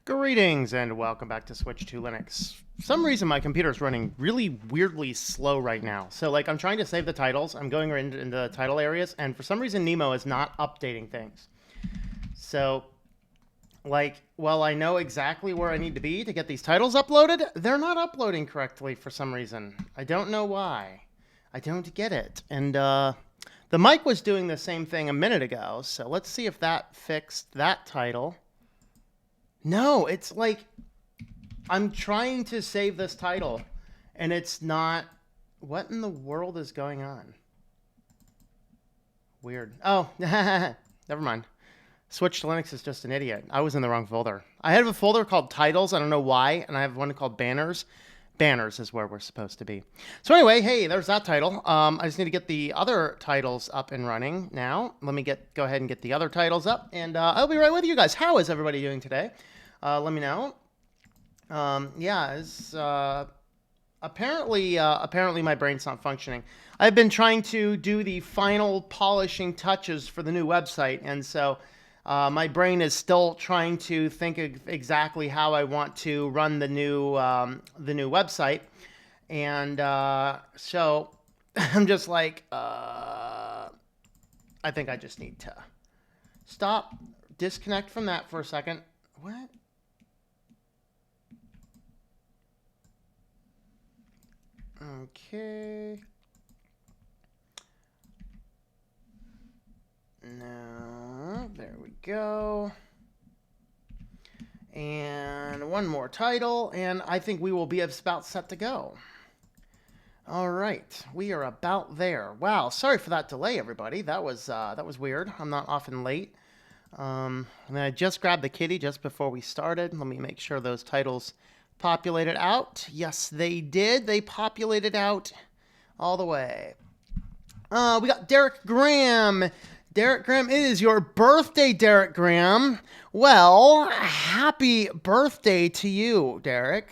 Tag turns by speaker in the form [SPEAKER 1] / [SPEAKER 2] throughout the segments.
[SPEAKER 1] Greetings and welcome back to Switch2Linux. For some reason my computer is running really weirdly slow right now. So I'm trying to save the titles. I'm going into the title areas, and for some reason Nemo is not updating things. So while I know exactly where I need to be to get these titles uploaded, they're not uploading correctly for some reason. I don't know why. I don't get it. And the mic was doing the same thing a minute ago, so let's see if that fixed that title. No, it's like I'm trying to save this title and it's not. What in the world is going on? Weird. Oh, never mind. Switch2Linux is just an idiot. I was in the wrong folder. I have a folder called titles. I don't know why. And I have one called banners. Banners is where we're supposed to be. So anyway, hey, there's that title. I just need to get the other titles up and running now. Let me go ahead and get the other titles up, and I'll be right with you guys. How is everybody doing today? Let me know. Apparently my brain's not functioning. I've been trying to do the final polishing touches for the new website, and so my brain is still trying to think of exactly how I want to run the new website, and so I'm just like, I think I just need to disconnect from that for a second. What? Okay. Now, there we go. And one more title, and I think we will be about set to go. All right, we are about there. Wow, sorry for that delay, everybody. That was weird. I'm not often late. And I just grabbed the kitty just before we started. Let me make sure those titles populated out. Yes, they did. They populated out all the way. We got Derek Graham. Derek Graham, it is your birthday, Derek Graham. Well, happy birthday to you, Derek.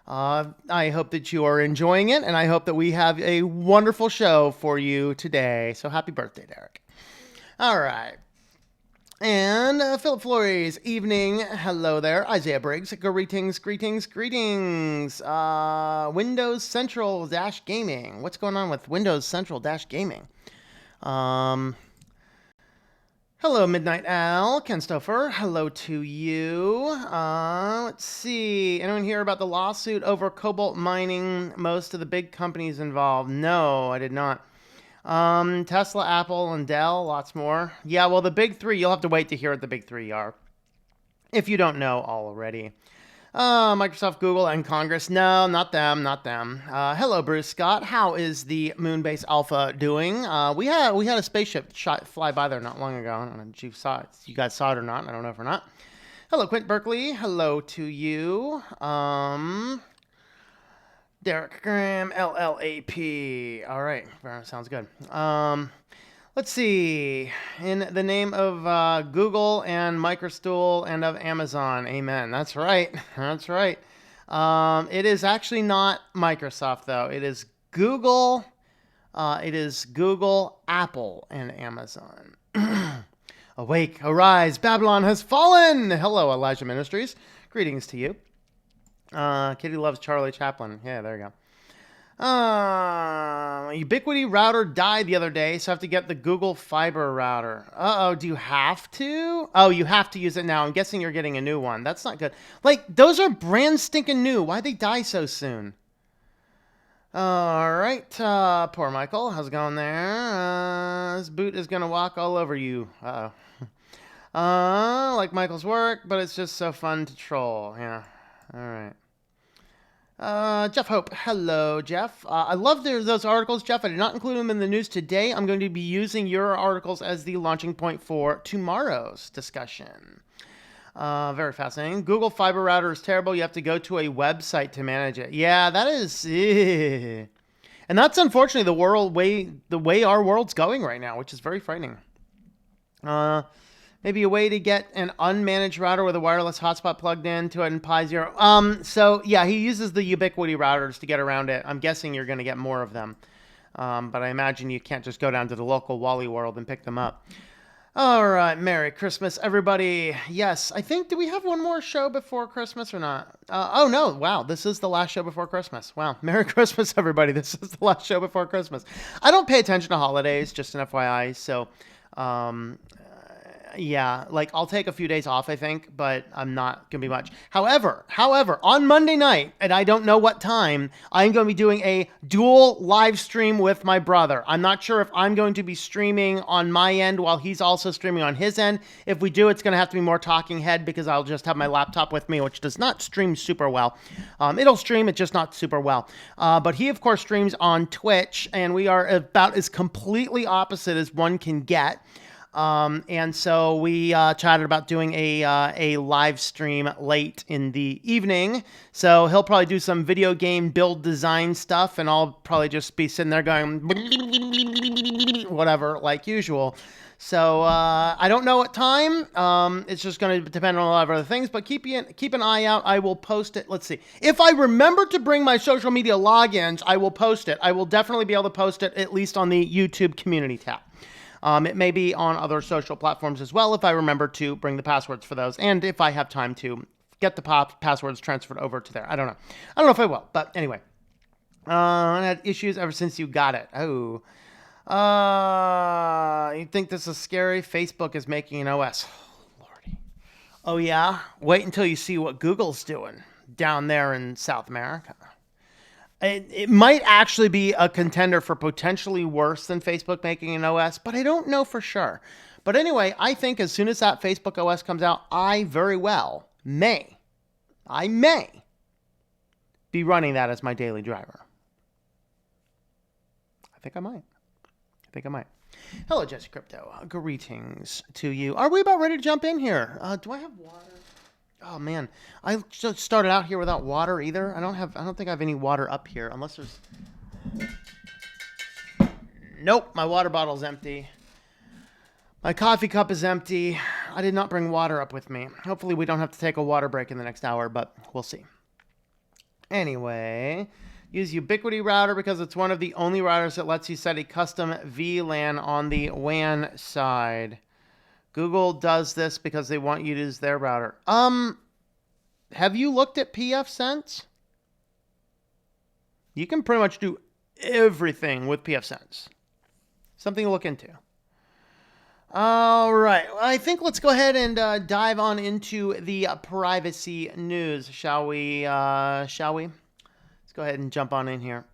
[SPEAKER 1] I hope that you are enjoying it, and I hope that we have a wonderful show for you today. So happy birthday, Derek. All right. And Philip Flores, evening. Hello there. Isaiah Briggs, greetings. Windows Central Dash Gaming. What's going on with Windows Central Dash Gaming? Hello, Midnight Al. Ken Stouffer, hello to you. Let's see. Anyone hear about the lawsuit over cobalt mining? Most of the big companies involved. No, I did not. Tesla, Apple, and Dell, lots more. Yeah, well, the big three, you'll have to wait to hear what the big three are, if you don't know already. Microsoft, Google, and Congress. No, not them. Hello, Bruce Scott. How is the Moonbase Alpha doing? We had a spaceship fly by there not long ago. I don't know if you saw it. You guys saw it or not. I don't know if or not. Hello, Quint Berkeley. Hello to you. Derek Graham, LLAP. All right, sounds good. Let's see. In the name of Google and Microstool and of Amazon. Amen. That's right. That's right. It is actually not Microsoft, though. It is Google. It is Google, Apple, and Amazon. Awake, arise, Babylon has fallen. Hello, Elijah Ministries. Greetings to you. Kitty loves Charlie Chaplin. Yeah, there you go. Ubiquity router died the other day, so I have to get the Google Fiber router. Uh-oh, do you have to? Oh, you have to use it now. I'm guessing you're getting a new one. That's not good. Those are brand stinking new. Why'd they die so soon? All right, poor Michael. How's it going there? This boot is going to walk all over you. Uh-oh. Like Michael's work, but it's just so fun to troll. Yeah. All right. Jeff Hope. Hello, Jeff. I love those articles, Jeff. I did not include them in the news today. I'm going to be using your articles as the launching point for tomorrow's discussion. Very fascinating. Google Fiber Router is terrible. You have to go to a website to manage it. Yeah, that is... And that's unfortunately the way our world's going right now, which is very frightening. Maybe a way to get an unmanaged router with a wireless hotspot plugged in to it in Pi 0. So yeah, he uses the Ubiquity routers to get around it. I'm guessing you're going to get more of them. But I imagine you can't just go down to the local Wally World and pick them up. All right, Merry Christmas, everybody. Yes, I think, do we have one more show before Christmas or not? Oh, no. Wow, this is the last show before Christmas. Wow. Merry Christmas, everybody. This is the last show before Christmas. I don't pay attention to holidays, just an FYI. So, um, yeah, like I'll take a few days off, I think, but I'm not going to be much. However, on Monday night, and I don't know what time, I'm going to be doing a dual live stream with my brother. I'm not sure if I'm going to be streaming on my end while he's also streaming on his end. If we do, it's going to have to be more talking head because I'll just have my laptop with me, which does not stream super well. It'll stream, it's just not super well. But he, of course, streams on Twitch, and we are about as completely opposite as one can get. And so we chatted about doing a live stream late in the evening. So he'll probably do some video game build design stuff, and I'll probably just be sitting there going whatever, like usual. So I don't know what time. It's just going to depend on a lot of other things, but keep an eye out. I will post it. Let's see. If I remember to bring my social media logins, I will post it. I will definitely be able to post it at least on the YouTube community tab. It may be on other social platforms as well if I remember to bring the passwords for those, and if I have time to get the passwords transferred over to there. I don't know. I don't know if I will, but anyway. I had issues ever since you got it. Oh. You think this is scary? Facebook is making an OS. Oh, Lordy. Oh, yeah? Wait until you see what Google's doing down there in South America. It might actually be a contender for potentially worse than Facebook making an OS, but I don't know for sure. But anyway, I think as soon as that Facebook OS comes out, I very well may be running that as my daily driver. I think I might. Hello, Jesse Crypto. Greetings to you. Are we about ready to jump in here? Do I have water? Oh man, I just started out here without water either. I don't think I have any water up here unless there's. Nope, my water bottle's empty. My coffee cup is empty. I did not bring water up with me. Hopefully we don't have to take a water break in the next hour, but we'll see. Anyway, use Ubiquiti router because it's one of the only routers that lets you set a custom VLAN on the WAN side. Google does this because they want you to use their router. Have you looked at pfSense? You can pretty much do everything with pfSense. Something to look into. All right. I think let's go ahead and dive on into the privacy news, shall we? Let's go ahead and jump on in here.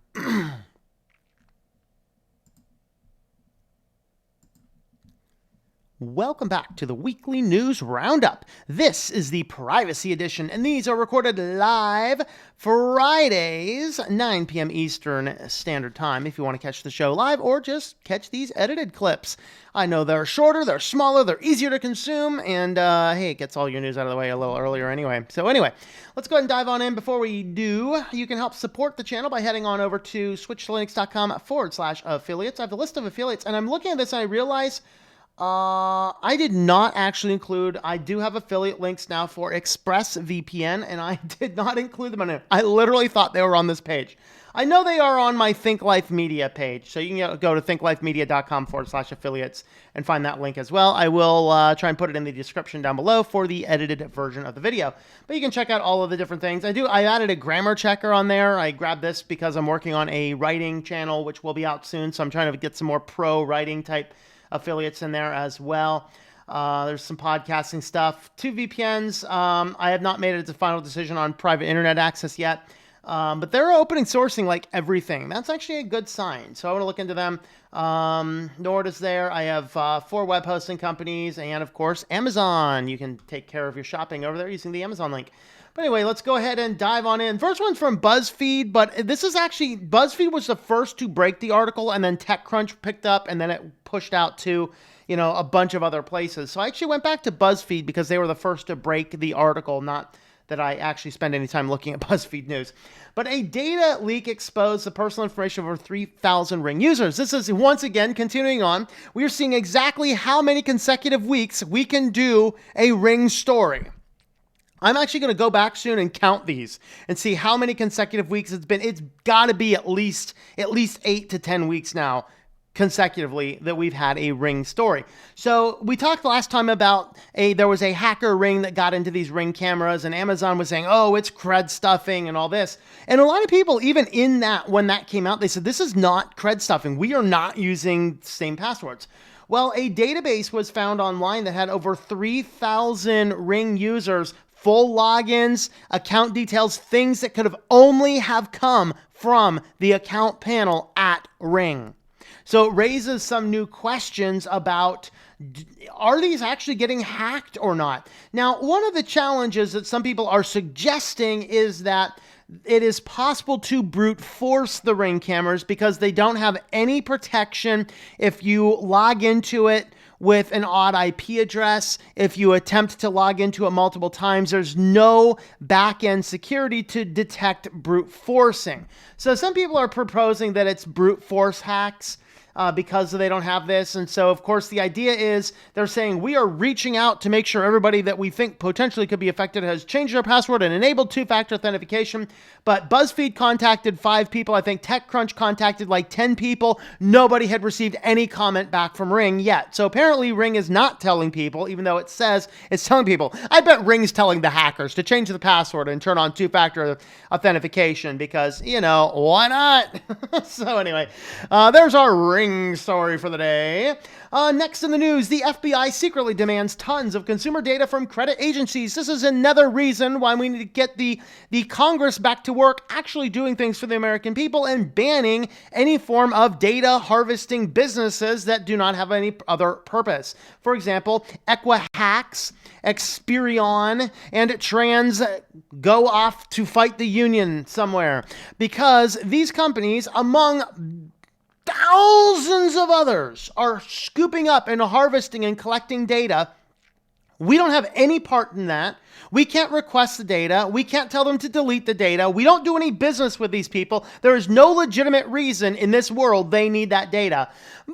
[SPEAKER 1] Welcome back to the weekly news roundup. This is the privacy edition, and these are recorded live Fridays, 9 p.m. Eastern Standard Time, if you want to catch the show live or just catch these edited clips. I know they're shorter, they're smaller, they're easier to consume, and hey, it gets all your news out of the way a little earlier anyway. So anyway, let's go ahead and dive on in. Before we do, you can help support the channel by heading on over to switchedtolinux.com/affiliates. I have a list of affiliates, and I'm looking at this and I realize I did not actually include, I do have affiliate links now for ExpressVPN, and I did not include them on it. I literally thought they were on this page. I know they are on my Think Life Media page, so you can go to thinklifemedia.com/affiliates and find that link as well. I will try and put it in the description down below for the edited version of the video. But you can check out all of the different things. I added a grammar checker on there. I grabbed this because I'm working on a writing channel, which will be out soon, so I'm trying to get some more pro writing type affiliates in there as well. There's some podcasting stuff. 2 VPNs. I have not made a final decision on private internet access yet, but they're opening sourcing like everything. That's actually a good sign. So I want to look into them. Nord is there. I have 4 web hosting companies and, of course, Amazon. You can take care of your shopping over there using the Amazon link. But anyway, let's go ahead and dive on in. First one's from BuzzFeed, but this is actually, BuzzFeed was the first to break the article, and then TechCrunch picked up, and then it pushed out to, a bunch of other places. So I actually went back to BuzzFeed because they were the first to break the article, not that I actually spend any time looking at BuzzFeed News. But a data leak exposed the personal information of over 3,000 Ring users. This is, once again, continuing on. We are seeing exactly how many consecutive weeks we can do a Ring story. I'm actually going to go back soon and count these and see how many consecutive weeks it's been. It's got to be at least 8 to 10 weeks now consecutively that we've had a Ring story. So we talked last time about there was a hacker Ring that got into these Ring cameras, and Amazon was saying, oh, it's cred stuffing and all this. And a lot of people, even in that, when that came out, they said, this is not cred stuffing. We are not using the same passwords. Well, a database was found online that had over 3,000 Ring users, full logins, account details, things that could have only have come from the account panel at Ring. So it raises some new questions about, are these actually getting hacked or not? Now, one of the challenges that some people are suggesting is that it is possible to brute force the Ring cameras because they don't have any protection if you log into it with an odd IP address. If you attempt to log into it multiple times, there's no back-end security to detect brute forcing. So some people are proposing that it's brute force hacks because they don't have this. And so, of course, the idea is they're saying we are reaching out to make sure everybody that we think potentially could be affected has changed their password and enabled two-factor authentication. But BuzzFeed contacted 5 people. I think TechCrunch contacted like 10 people. Nobody had received any comment back from Ring yet. So apparently Ring is not telling people, even though it says it's telling people. I bet Ring's telling the hackers to change the password and turn on two-factor authentication because, you know, why not? So anyway, there's our Ring story for the day. Next in the news, the FBI secretly demands tons of consumer data from credit agencies. This is another reason why we need to get the Congress back to work, actually doing things for the American people and banning any form of data harvesting businesses that do not have any other purpose. For example, Equihacks, Experion, and Trans go off to fight the union somewhere because these companies, among thousands of others, are scooping up and harvesting and collecting data. We don't have any part in that. We can't request the data. We can't tell them to delete the data. We don't do any business with these people. There is no legitimate reason in this world they need that data.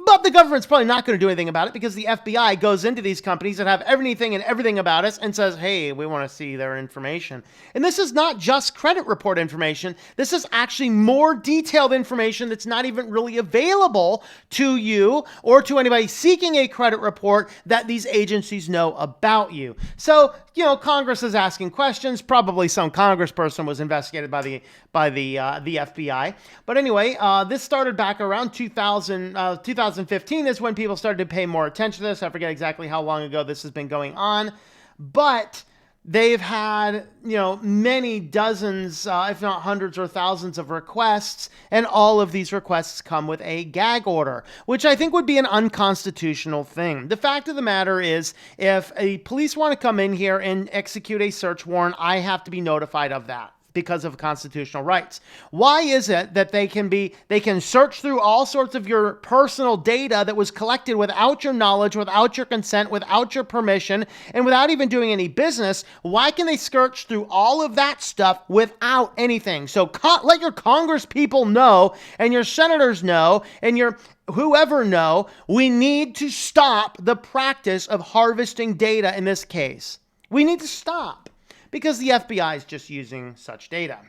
[SPEAKER 1] But the government's probably not going to do anything about it because the FBI goes into these companies that have anything and everything about us and says, hey, we want to see their information. And this is not just credit report information. This is actually more detailed information that's not even really available to you or to anybody seeking a credit report that these agencies know about you. So, you know, Congress is asking questions. Probably some congressperson was investigated by the FBI. But anyway, this started back around 2015 is when people started to pay more attention to this. I forget exactly how long ago this has been going on, but they've had, you know, many dozens, if not hundreds or thousands of requests, and all of these requests come with a gag order, which I think would be an unconstitutional thing. The fact of the matter is, if a police want to come in here and execute a search warrant, I have to be notified of that because of constitutional rights. Why is it that they can search through all sorts of your personal data that was collected without your knowledge, without your consent, without your permission, and without even doing any business? Why can they search through all of that stuff without anything? So let your Congress people know, and your senators know, and your whoever know, we need to stop the practice of harvesting data in this case. We need to stop, because the FBI is just using such data.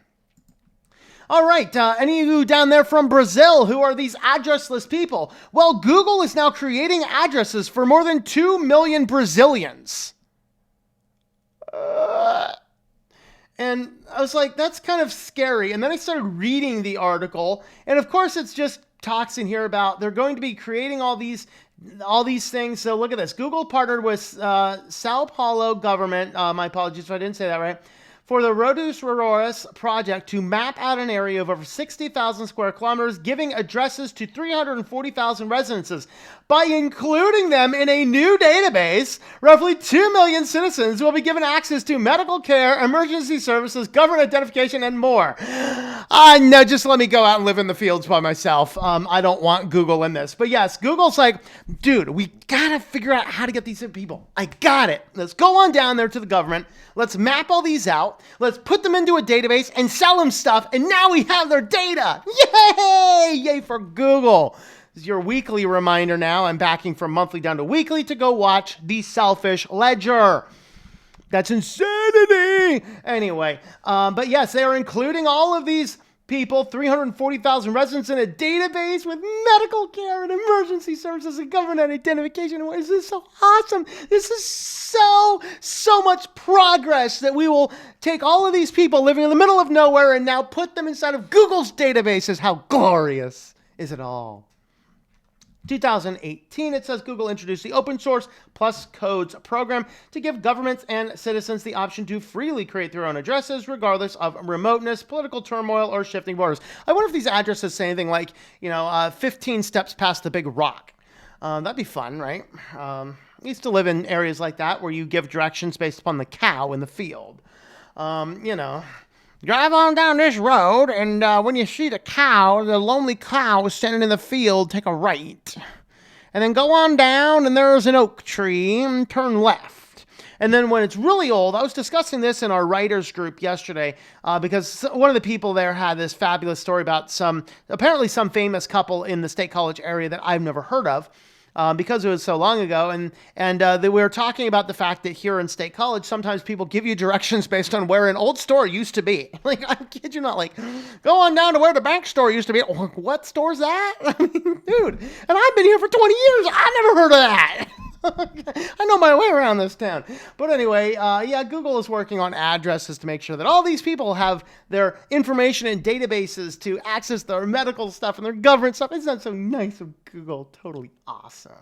[SPEAKER 1] All right, any of you down there from Brazil who are these addressless people? Well, Google is now creating addresses for more than 2 million Brazilians. And I was like, that's kind of scary. And then I started reading the article, and of course it's just talks in here about they're going to be creating all these things. So look at this. Google partnered with Sao Paulo government, my apologies if I didn't say that right, for the Rodus Rurales project to map out an area of over 60,000 square kilometers, giving addresses to 340,000 residences. By including them in a new database, roughly 2 million citizens will be given access to medical care, emergency services, government identification, and more. No, just let me go out and live in the fields by myself. I don't want Google in this. But yes, Google's like, dude, we gotta figure out how to get these people. I got it. Let's go on down there to the government. Let's map all these out. Let's put them into a database and sell them stuff. And now we have their data. Yay! Yay for Google. This is your weekly reminder now. I'm backing from monthly down to weekly to go watch The Selfish Ledger. That's insanity. Anyway, but yes, they are including all of these people, 340,000 residents in a database with medical care and emergency services and government identification. This is so awesome. This is so much progress that we will take all of these people living in the middle of nowhere and now put them inside of Google's databases. How glorious is it all? 2018, it says Google introduced the Open Source Plus Codes program to give governments and citizens the option to freely create their own addresses, regardless of remoteness, political turmoil, or shifting borders. I wonder if these addresses say anything like, 15 steps past the big rock. That'd be fun, right? I used to live in areas like that where you give directions based upon the cow in the field. Drive on down this road, and when you see the lonely cow standing in the field, take a right. And then go on down, and there's an oak tree, and turn left. And then when it's really old, I was discussing this in our writers group yesterday, because one of the people there had this fabulous story about apparently some famous couple in the State College area that I've never heard of. Because it was so long ago, and we were talking about the fact that here in State College, sometimes people give you directions based on where an old store used to be. Like, I kid you not, like, go on down to where the bank store used to be. What store's that? I mean, dude, and I've been here for 20 years. I never heard of that. I know my way around this town. But anyway, Google is working on addresses to make sure that all these people have their information in databases to access their medical stuff and their government stuff. Isn't that so nice of Google? Totally awesome.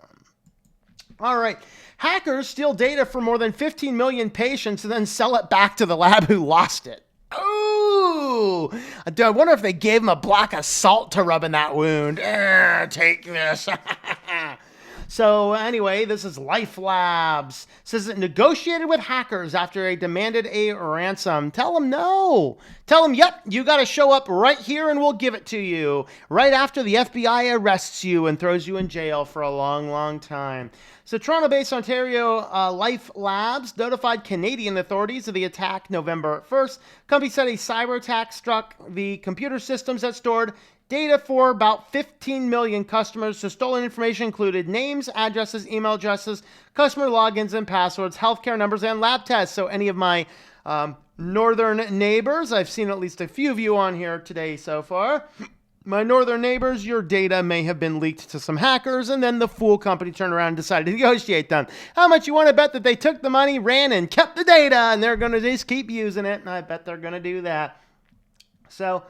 [SPEAKER 1] All right. Hackers steal data from more than 15 million patients and then sell it back to the lab who lost it. Ooh, I wonder if they gave them a block of salt to rub in that wound. Take this. So anyway, this is Life Labs. Says it negotiated with hackers after they demanded a ransom. Tell them no. Tell them, yep, you got to show up right here and we'll give it to you. Right after the FBI arrests you and throws you in jail for a long, long time. So Toronto-based Ontario Life Labs notified Canadian authorities of the attack November 1st. Company said a cyber attack struck the computer systems that stored data for about 15 million customers. The stolen information included names, addresses, email addresses, customer logins and passwords, healthcare numbers, and lab tests. So any of my northern neighbors, I've seen at least a few of you on here today so far. My northern neighbors, your data may have been leaked to some hackers, and then the fool company turned around and decided to negotiate them. How much you want to bet that they took the money, ran, and kept the data, and they're going to just keep using it, and I bet they're going to do that. So,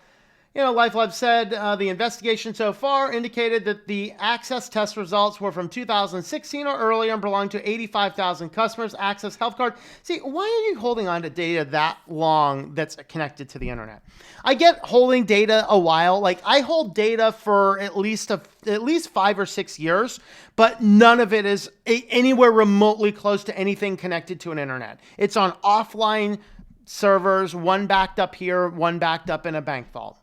[SPEAKER 1] LifeLab said the investigation so far indicated that the access test results were from 2016 or earlier and belonged to 85,000 customers. Access Health Card. See, why are you holding on to data that long that's connected to the internet? I get holding data a while. Like, I hold data for at least 5 or 6 years, but none of it is anywhere remotely close to anything connected to an internet. It's on offline servers, one backed up here, one backed up in a bank vault.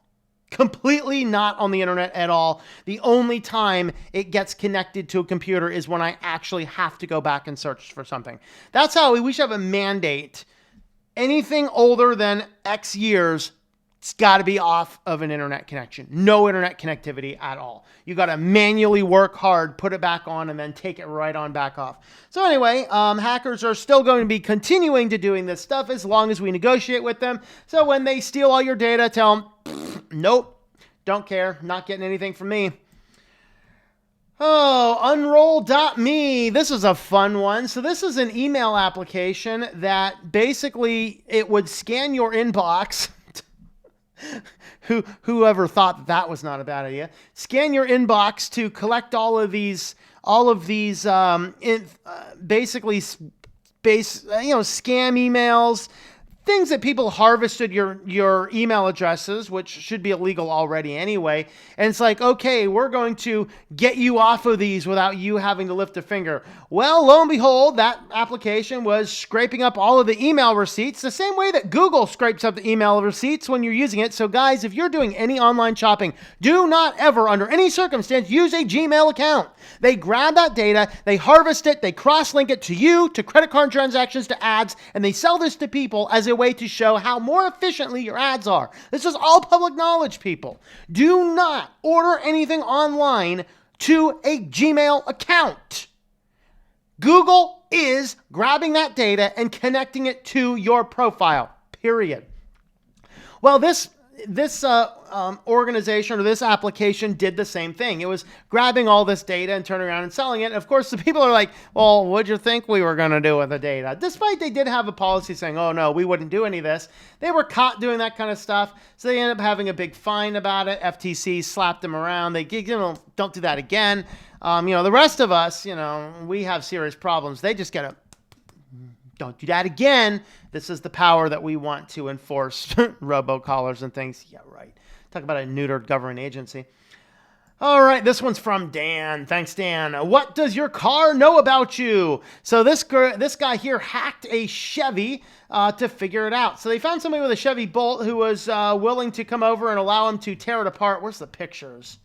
[SPEAKER 1] Completely not on the internet at all. The only time it gets connected to a computer is when I actually have to go back and search for something. That's how we should have a mandate. Anything older than X years, it's got to be off of an internet connection. No internet connectivity at all. You got to manually work hard, put it back on, and then take it right on back off. So anyway, hackers are still going to be continuing to doing this stuff as long as we negotiate with them. So when they steal all your data, tell them, nope, don't care, not getting anything from me. Oh, unroll.me. This is a fun one. So this is an email application that basically it would scan your inbox. Whoever thought that was not a bad idea. Scan your inbox to collect all of these basically scam emails, things that people harvested your email addresses, which should be illegal already anyway. And it's like, okay, we're going to get you off of these without you having to lift a finger. Well, lo and behold, that application was scraping up all of the email receipts the same way that Google scrapes up the email receipts when you're using it. So guys, if you're doing any online shopping, do not ever, under any circumstance, use a Gmail account. They grab that data, they harvest it, they cross-link it to you, to credit card transactions, to ads, and they sell this to people as a way to show how more efficiently your ads are. This is all public knowledge, people. Do not order anything online to a Gmail account. Google is grabbing that data and connecting it to your profile, period. Well, this this organization or this application did the same thing. It was grabbing all this data and turning around and selling it. And of course, the people are like, well, what'd you think we were going to do with the data? Despite they did have a policy saying, oh, no, we wouldn't do any of this. They were caught doing that kind of stuff. So they ended up having a big fine about it. FTC slapped them around. They, don't do that again. The rest of us, we have serious problems. They just get a don't do that again. This is the power that we want to enforce robocallers and things. Yeah, right. Talk about a neutered government agency. All right, this one's from Dan. Thanks, Dan. What does your car know about you? So this guy here hacked a Chevy to figure it out. So they found somebody with a Chevy Bolt who was willing to come over and allow him to tear it apart. Where's the pictures?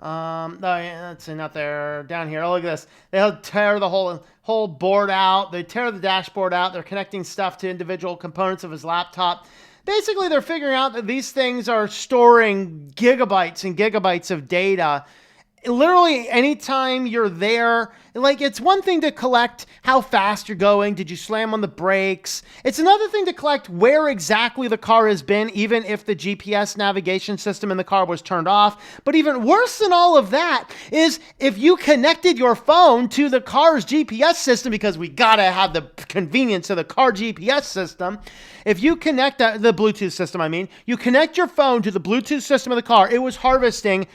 [SPEAKER 1] No, that's not there. Down here. Oh, look at this. They'll tear the whole board out. They tear the dashboard out. They're connecting stuff to individual components of his laptop. Basically, they're figuring out that these things are storing gigabytes and gigabytes of data. Literally, anytime you're there, like, it's one thing to collect how fast you're going. Did you slam on the brakes? It's another thing to collect where exactly the car has been, even if the GPS navigation system in the car was turned off. But even worse than all of that is if you connected your phone to the car's GPS system, because we gotta have the convenience of the car GPS system. If you connect the Bluetooth system, you connect your phone to the Bluetooth system of the car, it was harvesting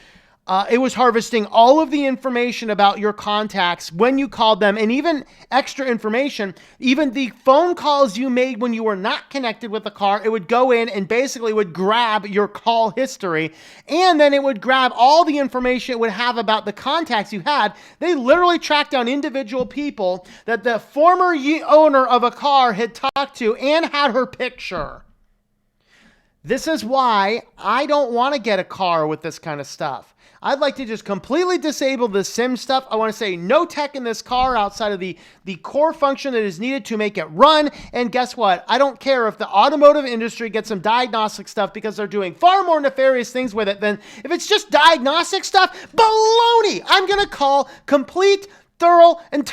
[SPEAKER 1] all of the information about your contacts when you called them, and even extra information, even the phone calls you made when you were not connected with the car. It would go in and basically would grab your call history, and then it would grab all the information it would have about the contacts you had. They literally tracked down individual people that the former owner of a car had talked to and had her picture. This is why I don't want to get a car with this kind of stuff. I'd like to just completely disable the SIM stuff. I want to say no tech in this car outside of the core function that is needed to make it run. And guess what? I don't care if the automotive industry gets some diagnostic stuff, because they're doing far more nefarious things with it than if it's just diagnostic stuff. Baloney! I'm going to call complete, thorough, and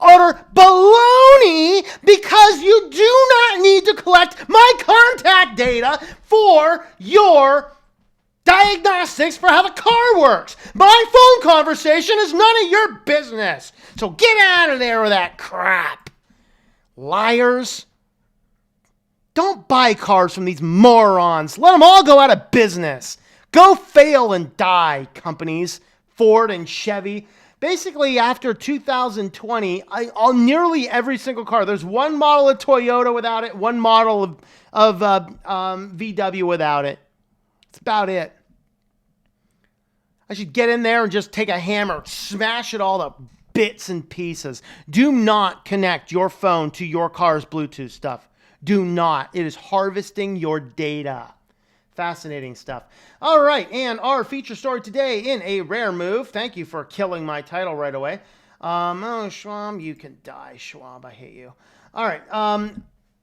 [SPEAKER 1] utter baloney, because you do not need to collect my contact data for your diagnostics for how the car works. My phone conversation is none of your business. So get out of there with that crap. Liars. Don't buy cars from these morons. Let them all go out of business. Go fail and die, companies. Ford and Chevy. Basically, after 2020, nearly every single car, there's one model of Toyota without it, one model of VW without it. That's about it. I should get in there and just take a hammer, smash it all to bits and pieces. Do not connect your phone to your car's Bluetooth stuff. Do not. It is harvesting your data. Fascinating stuff. All right, and our feature story today in a rare move. Thank you for killing my title right away. Oh, Schwab, you can die, Schwab. I hate you. All right.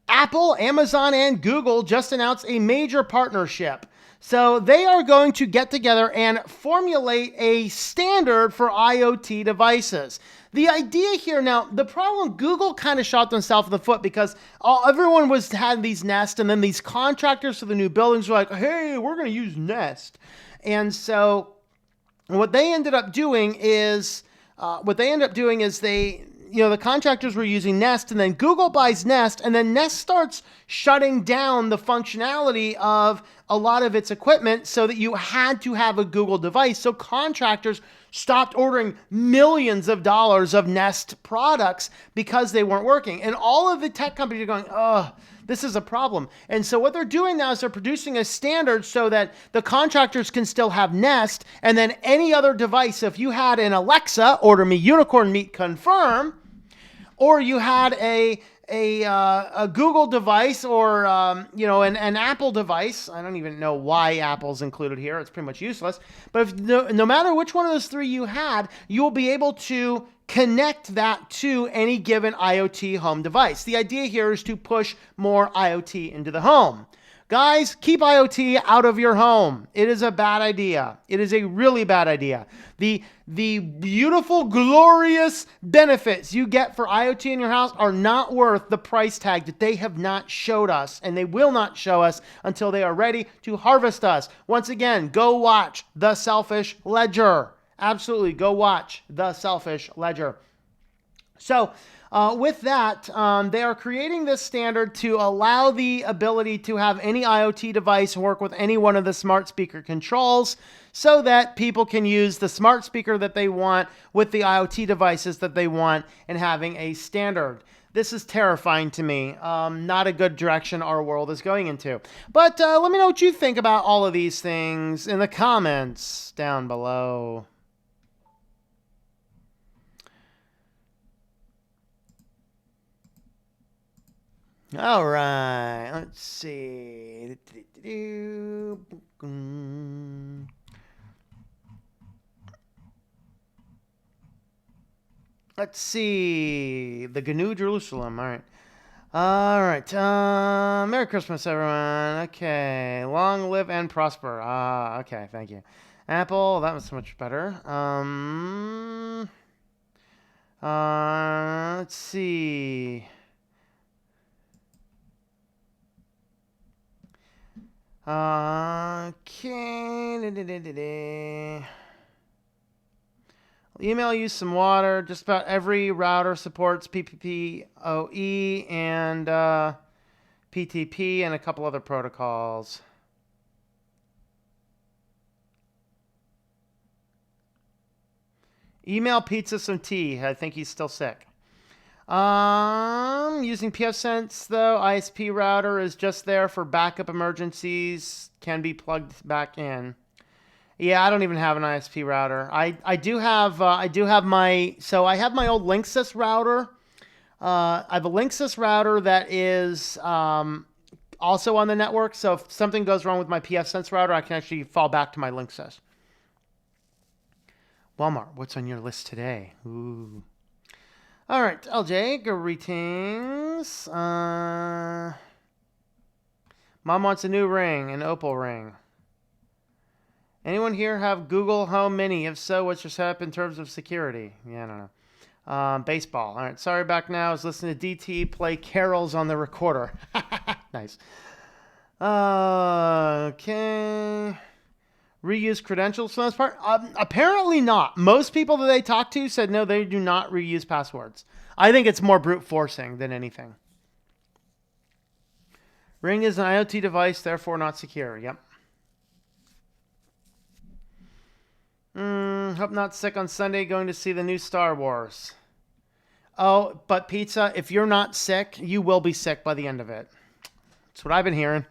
[SPEAKER 1] Apple, Amazon, and Google just announced a major partnership. So they are going to get together and formulate a standard for IoT devices. The idea here now, the problem, Google kind of shot themselves in the foot, because everyone had these Nest, and then these contractors for the new buildings were like, hey, we're going to use Nest. And so what they ended up doing is the contractors were using Nest, and then Google buys Nest, and then Nest starts shutting down the functionality of a lot of its equipment so that you had to have a Google device. So contractors stopped ordering millions of dollars of Nest products because they weren't working. And all of the tech companies are going, oh, this is a problem. And so what they're doing now is they're producing a standard so that the contractors can still have Nest, and then any other device. If you had an Alexa, order me unicorn meat confirm, or you had a Google device, or an Apple device. I don't even know why Apple's included here. It's pretty much useless. But if no matter which one of those three you had, you'll be able to connect that to any given IoT home device. The idea here is to push more IoT into the home. Guys, keep IoT out of your home. It is a bad idea. It is a really bad idea. The beautiful, glorious benefits you get for IoT in your house are not worth the price tag that they have not showed us, and they will not show us until they are ready to harvest us. Once again, go watch The Selfish Ledger. Absolutely, go watch The Selfish Ledger. So with that, they are creating this standard to allow the ability to have any IoT device work with any one of the smart speaker controls so that people can use the smart speaker that they want with the IoT devices that they want and having a standard. This is terrifying to me. Not a good direction our world is going into. But let me know what you think about all of these things in the comments down below. All right, let's see. Let's see. The GNU Jerusalem. All right. All right. Merry Christmas, everyone. Okay. Long live and prosper. Okay. Thank you. Apple. That was much better. Let's see. Okay. Email you some water. Just about every router supports PPPoE and PTP and a couple other protocols. Email Pizza some tea. I think he's still sick. Using pfSense though, ISP router is just there for backup emergencies. Can be plugged back in. Yeah, I don't even have an ISP router. I do have my old Linksys router. I have a Linksys router that is also on the network. So if something goes wrong with my pfSense router, I can actually fall back to my Linksys. Walmart, what's on your list today? Ooh. All right, LJ, greetings. Mom wants a new ring, an Opal ring. Anyone here have Google Home Mini? If so, what's your setup in terms of security? Yeah, I don't know. Baseball. All right, sorry, back now. I was listening to DT play carols on the recorder. Nice. Okay. Reuse credentials for the most part? Apparently not. Most people that they talked to said no, they do not reuse passwords. I think it's more brute forcing than anything. Ring is an IoT device, therefore not secure. Yep. Hope not sick on Sunday going to see the new Star Wars. Oh, but pizza, if you're not sick, you will be sick by the end of it. That's what I've been hearing.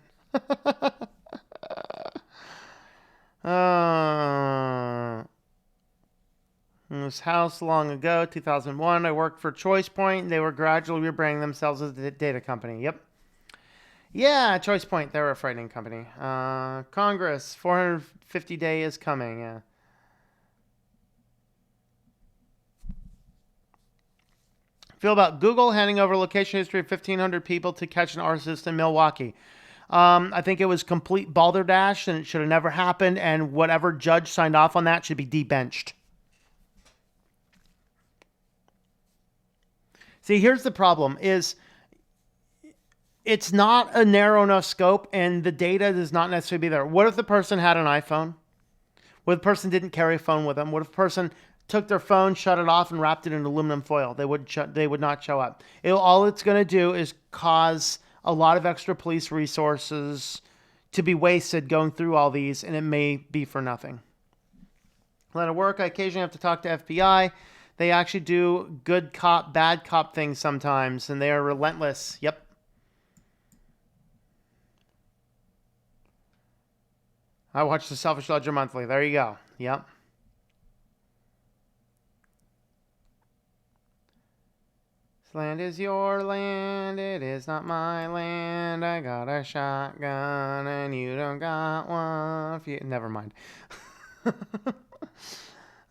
[SPEAKER 1] This house long ago, 2001, I worked for ChoicePoint. They were gradually rebranding themselves as a data company. Yep. Yeah, ChoicePoint. They were a frightening company. Congress, 450 day is coming. Yeah. Feel about Google handing over location history of 1,500 people to catch an arsonist in Milwaukee. I think it was complete balderdash, and it should have never happened, and whatever judge signed off on that should be debenched. See, here's the problem, is it's not a narrow enough scope, and the data does not necessarily be there. What if the person had an iPhone? What if the person didn't carry a phone with them? What if the person took their phone, shut it off, and wrapped it in aluminum foil? They would not show up. All it's going to do is cause a lot of extra police resources to be wasted going through all these, and it may be for nothing. A lot of work. I occasionally have to talk to FBI. They actually do good cop, bad cop things sometimes, and they are relentless. Yep. I watch The Selfish Ledger monthly. There you go. Yep. This land is your land. It is not my land. I got a shotgun and you don't got one. Never mind.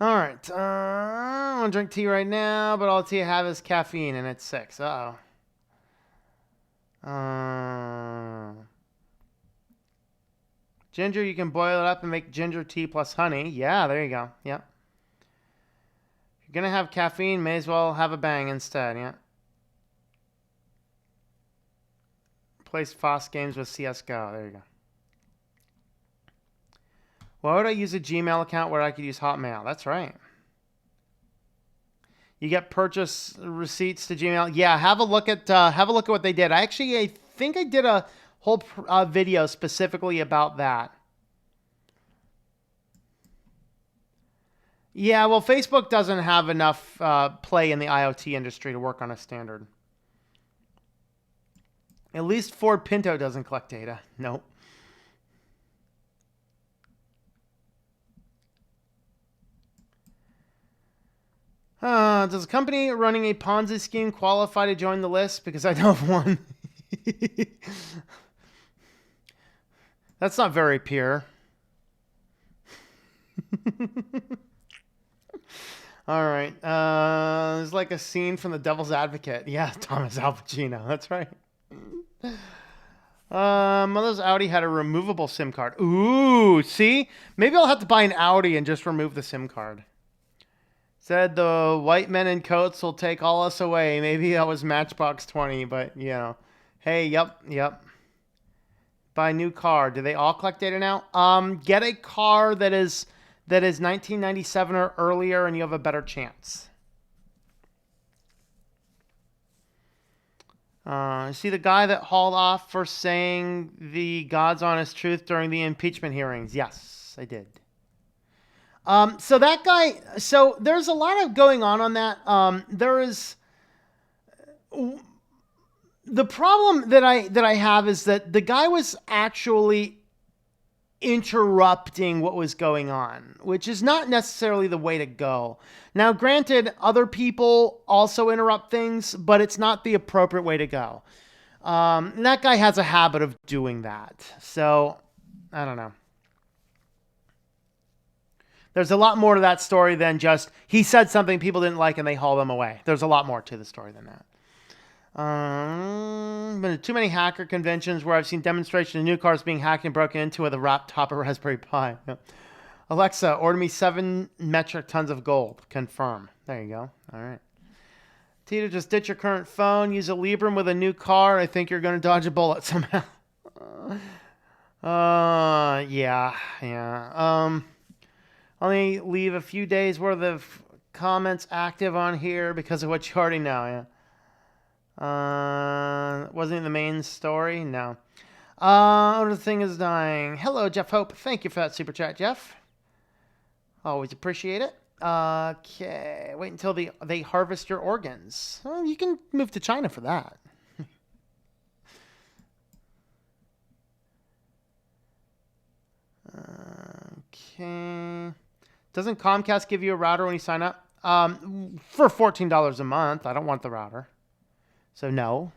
[SPEAKER 1] All right. I want to drink tea right now, but all tea I have is caffeine, and it's 6. Uh-oh. Ginger, you can boil it up and make ginger tea plus honey. Yeah, there you go. Yep. If you're going to have caffeine, may as well have a bang instead. Yeah. Plays FOSS games with CSGO. There you go. Why would I use a Gmail account where I could use Hotmail? That's right. You get purchase receipts to Gmail. Yeah, have a look at what they did. I think I did a whole video specifically about that. Yeah, well, Facebook doesn't have enough play in the IoT industry to work on a standard. At least Ford Pinto doesn't collect data. Nope. Does a company running a Ponzi scheme qualify to join the list? Because I know of one. That's not very pure. All right. It's like a scene from The Devil's Advocate. Yeah, Thomas Al Pacino. That's right. Mother's Audi had a removable SIM card. Ooh, see? Maybe I'll have to buy an Audi and just remove the SIM card. Said the white men in coats will take all us away. Maybe that was Matchbox 20, but, you know. Hey, yep. Buy a new car. Do they all collect data now? Get a car that is 1997 or earlier, and you have a better chance. See the guy that hauled off for saying the God's honest truth during the impeachment hearings? Yes, I did. So that guy, so there's a lot of going on that. There is the problem that I have is that the guy was actually interrupting what was going on, which is not necessarily the way to go. Now, granted, other people also interrupt things, but it's not the appropriate way to go. And that guy has a habit of doing that. So, I don't know. There's a lot more to that story than just he said something people didn't like and they hauled him away. There's a lot more to the story than that. Been to too many hacker conventions where I've seen demonstrations of new cars being hacked and broken into with a wrapped top of Raspberry Pi. Yep. Alexa, order me 7 metric tons of gold. Confirm. There you go. All right. Tito, just ditch your current phone. Use a Librem with a new car. I think you're going to dodge a bullet somehow. Yeah. Only leave a few days worth of comments active on here because of what you already know. Yeah. Wasn't it the main story? No. The thing is dying. Hello, Jeff Hope. Thank you for that super chat, Jeff. Always appreciate it. Okay. Wait until they harvest your organs. Well, you can move to China for that. Okay. Doesn't Comcast give you a router when you sign up? For $14 a month. I don't want the router. So no.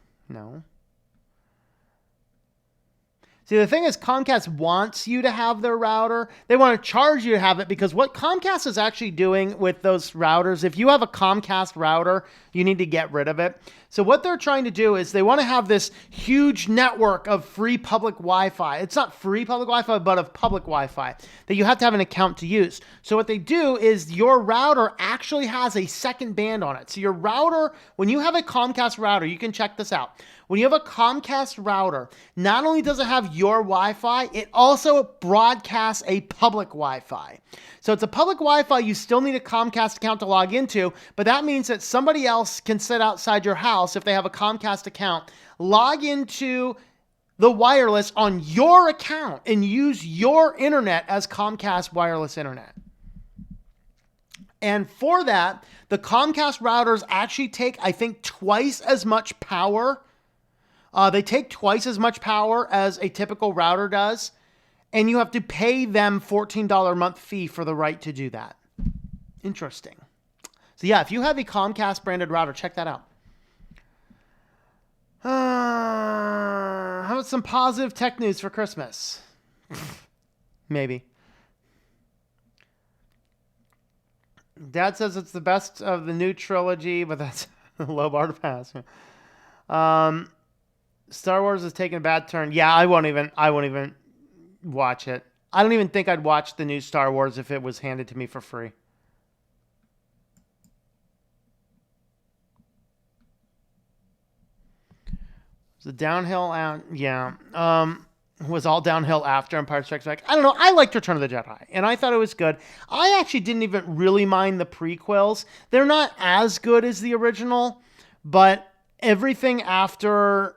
[SPEAKER 1] See, the thing is, Comcast wants you to have their router. They want to charge you to have it because what Comcast is actually doing with those routers, if you have a Comcast router, you need to get rid of it. So what they're trying to do is they want to have this huge network of free public Wi-Fi. It's not free public Wi-Fi, but of public Wi-Fi that you have to have an account to use. So what they do is your router actually has a second band on it. So your router, when you have a Comcast router, you can check this out. When you have a Comcast router, not only does it have your Wi-Fi, it also broadcasts a public Wi-Fi. So it's a public Wi-Fi you still need a Comcast account to log into, but that means that somebody else can sit outside your house if they have a Comcast account, log into the wireless on your account and use your internet as Comcast wireless internet. And for that, the Comcast routers actually take, I think, twice as much power. They take twice as much power as a typical router does, and you have to pay them $14 a month fee for the right to do that. Interesting. So yeah, if you have a Comcast branded router, check that out. How about some positive tech news for Christmas? Maybe. Dad says it's the best of the new trilogy, but that's a low bar to pass. Um, Star Wars is taking a bad turn. Yeah, I won't even watch it. I don't even think I'd watch the new Star Wars if it was handed to me for free. The downhill out, yeah. Was all downhill after Empire Strikes Back. I don't know. I liked Return of the Jedi, and I thought it was good. I actually didn't even really mind the prequels. They're not as good as the original, but everything after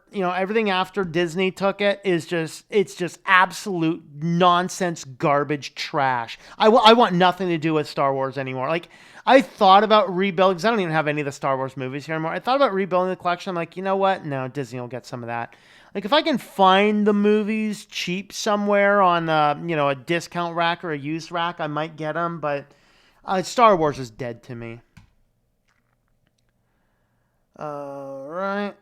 [SPEAKER 1] Disney took it it's just absolute nonsense, garbage, trash. I want nothing to do with Star Wars anymore. Like, I thought about rebuilding, because I don't even have any of the Star Wars movies here anymore. I thought about rebuilding the collection. I'm like, you know what? No, Disney will get some of that. Like, if I can find the movies cheap somewhere on a discount rack or a used rack, I might get them. But Star Wars is dead to me. All right.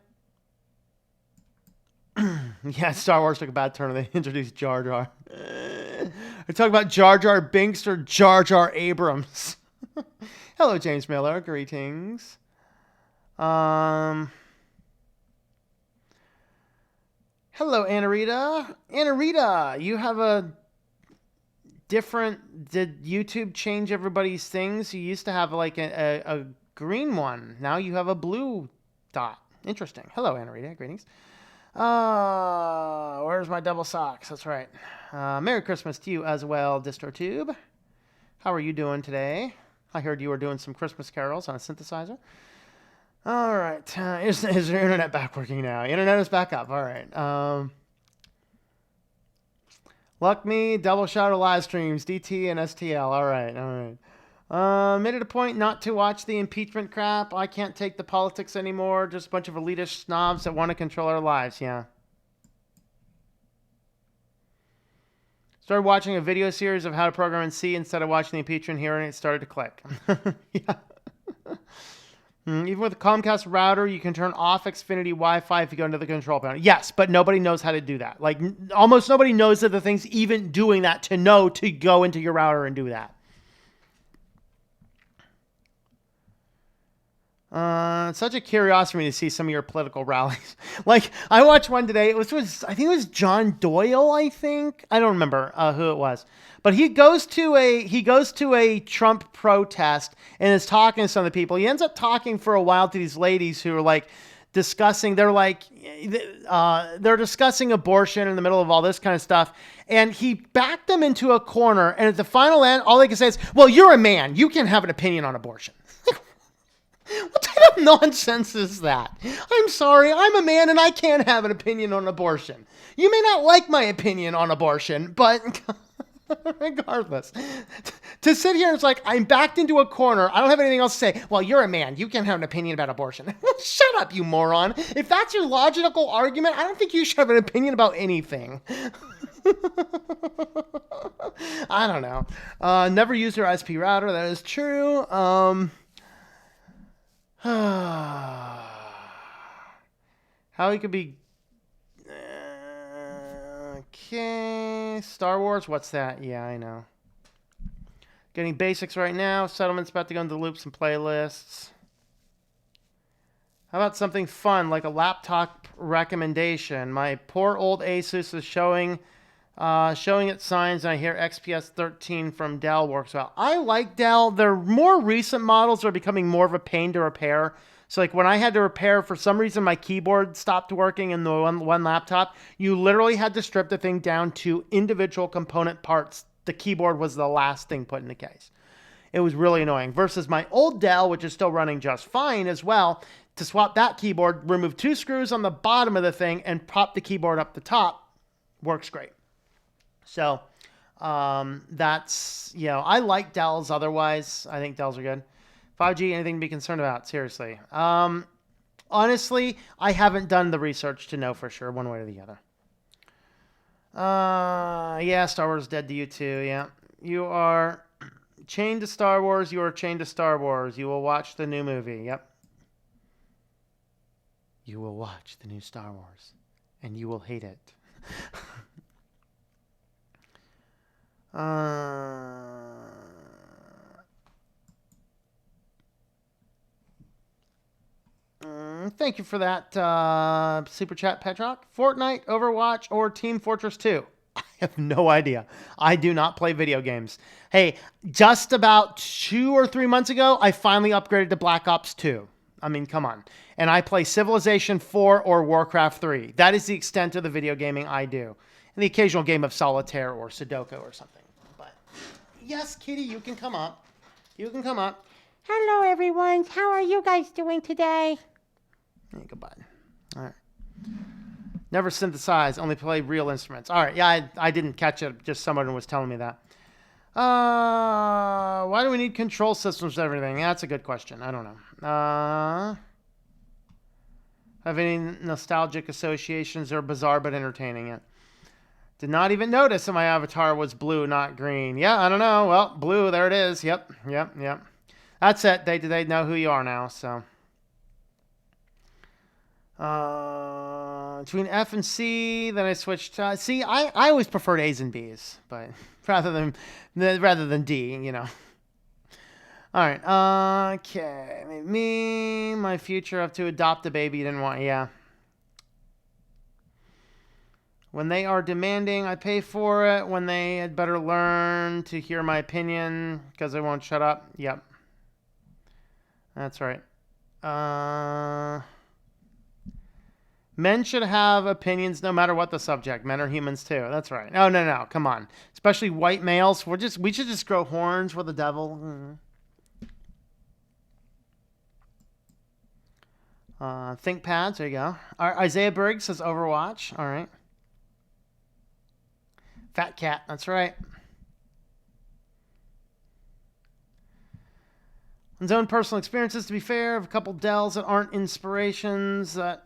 [SPEAKER 1] Yeah, Star Wars took a bad turn when they introduced Jar Jar. They talk about Jar Jar Binks or Jar Jar Abrams. Hello, James Miller. Greetings. Hello, Anna Rita. Anna Rita, you have a different... Did YouTube change everybody's things? You used to have like a green one. Now you have a blue dot. Interesting. Hello, Anna Rita. Greetings. Where's my double socks? That's right. Merry Christmas to you as well, DistroTube. How are you doing today? I heard you were doing some Christmas carols on a synthesizer. All right. Is your internet back working now? Internet is back up. All right. Luck me, double shot of live streams, DT and STL. All right. Made it a point not to watch the impeachment crap. I can't take the politics anymore. Just a bunch of elitist snobs that want to control our lives. Yeah. Started watching a video series of how to program in C instead of watching the impeachment here, and it started to click. Yeah. Even with the Comcast router, you can turn off Xfinity Wi-Fi if you go into the control panel. Yes, but nobody knows how to do that. Like, almost nobody knows that the thing's even doing that to know to go into your router and do that. Such a curiosity to see some of your political rallies. Like, I watched one today. I think it was John Doyle. I don't remember who it was, but he goes to a Trump protest and is talking to some of the people. He ends up talking for a while to these ladies who are like discussing. They're discussing abortion in the middle of all this kind of stuff. And he backed them into a corner. And at the final end, all they can say is, "Well, you're a man. You can have an opinion on abortion." What type of nonsense is that? I'm sorry, I'm a man and I can't have an opinion on abortion. You may not like my opinion on abortion, but regardless, to sit here and it's like, I'm backed into a corner, I don't have anything else to say. Well, you're a man, you can have an opinion about abortion. Shut up, you moron. If that's your logical argument, I don't think you should have an opinion about anything. I don't know. Never used your SP router, that is true. How he could be... Okay. Star Wars, what's that? Yeah, I know. Getting basics right now. Settlement's about to go into loops and playlists. How about something fun, like a laptop recommendation? My poor old Asus is showing its signs, and I hear XPS 13 from Dell works well. I like Dell. Their more recent models are becoming more of a pain to repair. So like when I had to repair, for some reason, my keyboard stopped working in the one laptop, you literally had to strip the thing down to individual component parts. The keyboard was the last thing put in the case. It was really annoying. Versus my old Dell, which is still running just fine as well. To swap that keyboard, remove 2 screws on the bottom of the thing and pop the keyboard up the top. Works great. So that's, I like Dells otherwise. I think Dells are good. 5G, anything to be concerned about? Seriously. Honestly, I haven't done the research to know for sure one way or the other. Yeah, Star Wars is dead to you too. Yeah. You are chained to Star Wars. You are chained to Star Wars. You will watch the new movie. Yep. You will watch the new Star Wars and you will hate it. Thank you for that super chat, Petrock. Fortnite, Overwatch, or Team Fortress 2? I have no idea. I do not play video games. Hey, just about 2 or 3 months ago, I finally upgraded to Black Ops 2. I mean, come on. And I play Civilization 4 or Warcraft 3. That is the extent of the video gaming I do. And the occasional game of solitaire or Sudoku or something. But yes, Kitty, you can come up. You can come up.
[SPEAKER 2] Hello, everyone. How are you guys doing today?
[SPEAKER 1] Hey, goodbye. All right. Never synthesize, only play real instruments. All right, yeah, I didn't catch it. Just someone was telling me that. Why do we need control systems for everything? Yeah, that's a good question. I don't know. Have any nostalgic associations or bizarre but entertaining yet? Did not even notice that my avatar was blue, not green. Yeah, I don't know. Well, blue, there it is. Yep. That's it. They know who you are now, so. Between F and C, then I switched to C. I always preferred A's and B's, but rather than D, you know. All right. Okay. Me, my future, I have to adopt a baby you didn't want. Yeah. When they are demanding, I pay for it. When they had better learn to hear my opinion because they won't shut up. Yep. That's right. Men should have opinions no matter what the subject. Men are humans too. That's right. No. Come on. Especially white males. We should just grow horns for the devil. ThinkPads. There you go. Isaiah Briggs says Overwatch. All right. Fat Cat. That's right. His own personal experiences, to be fair, of a couple Dells that aren't inspirations that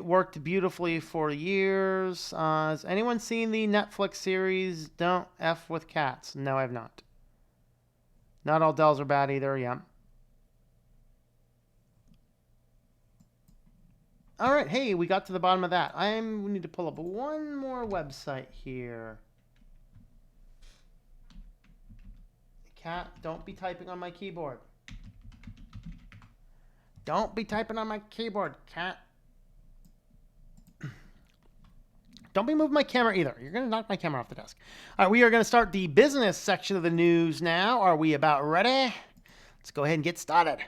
[SPEAKER 1] worked beautifully for years. Has anyone seen the Netflix series Don't F with Cats? No, I have not. Not all Dells are bad either, yeah. All right, hey, we got to the bottom of that. We need to pull up one more website here. Cat, don't be typing on my keyboard. Don't be typing on my keyboard, cat. Don't be moving my camera either. You're going to knock my camera off the desk. All right, we are going to start the business section of the news now. Are we about ready? Let's go ahead and get started.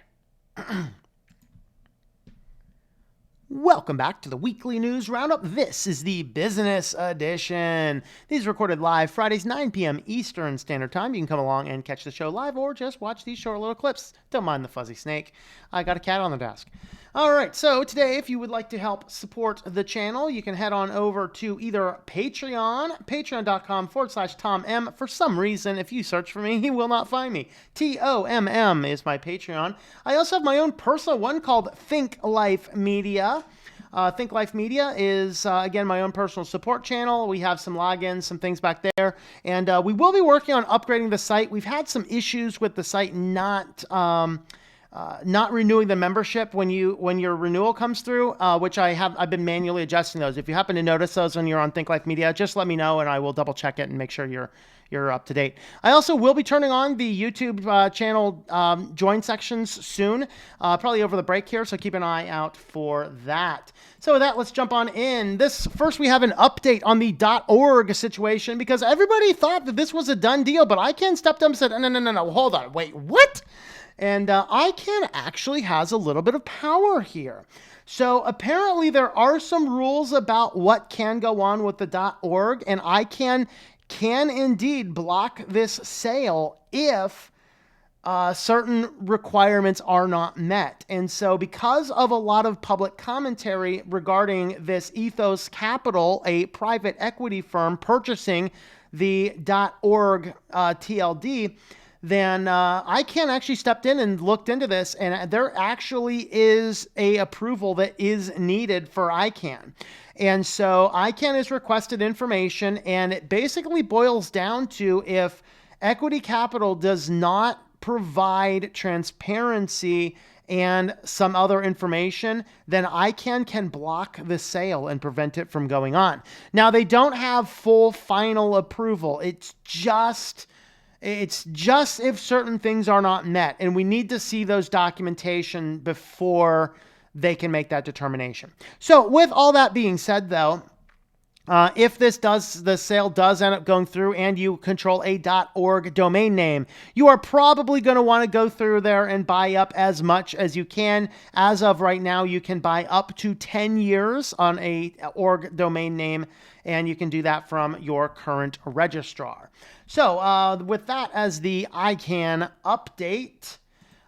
[SPEAKER 1] Welcome back to the weekly news roundup. This is the business edition. These are recorded live Fridays, 9 p.m. Eastern Standard Time. You can come along and catch the show live or just watch these short little clips. Don't mind the fuzzy snake. I got a cat on the desk. All right, so today, if you would like to help support the channel, you can head on over to either Patreon, patreon.com/Tom M. For some reason, if you search for me, you will not find me. TOMM is my Patreon. I also have my own personal one called Think Life Media. Think Life Media is, again, my own personal support channel. We have some logins, some things back there. And we will be working on upgrading the site. We've had some issues with the site not renewing the membership when your renewal comes through, which I've been manually adjusting those. If you happen to notice those when you're on Think Life Media, just let me know and I will double check it and make sure you're up to date. I also will be turning on the YouTube channel join sections soon, probably over the break here, so keep an eye out for that. So with that, let's jump on in. First, we have an update on the .org situation because everybody thought that this was a done deal, but ICANN stepped up and said, no, hold on, wait, what? And ICANN actually has a little bit of power here. So apparently there are some rules about what can go on with the .org, and ICANN can indeed block this sale if certain requirements are not met. And so because of a lot of public commentary regarding this Ethos Capital, a private equity firm purchasing the .org TLD, then ICANN actually stepped in and looked into this, and there actually is a approval that is needed for ICANN. And so ICANN has requested information, and it basically boils down to if equity capital does not provide transparency and some other information, then ICANN can block the sale and prevent it from going on. Now, they don't have full final approval. It's just if certain things are not met, and we need to see those documentation before they can make that determination. So with all that being said, though, if the sale does end up going through and you control a .org domain name, you are probably going to want to go through there and buy up as much as you can. As of right now, you can buy up to 10 years on a .org domain name, and you can do that from your current registrar. So with that as the ICANN update,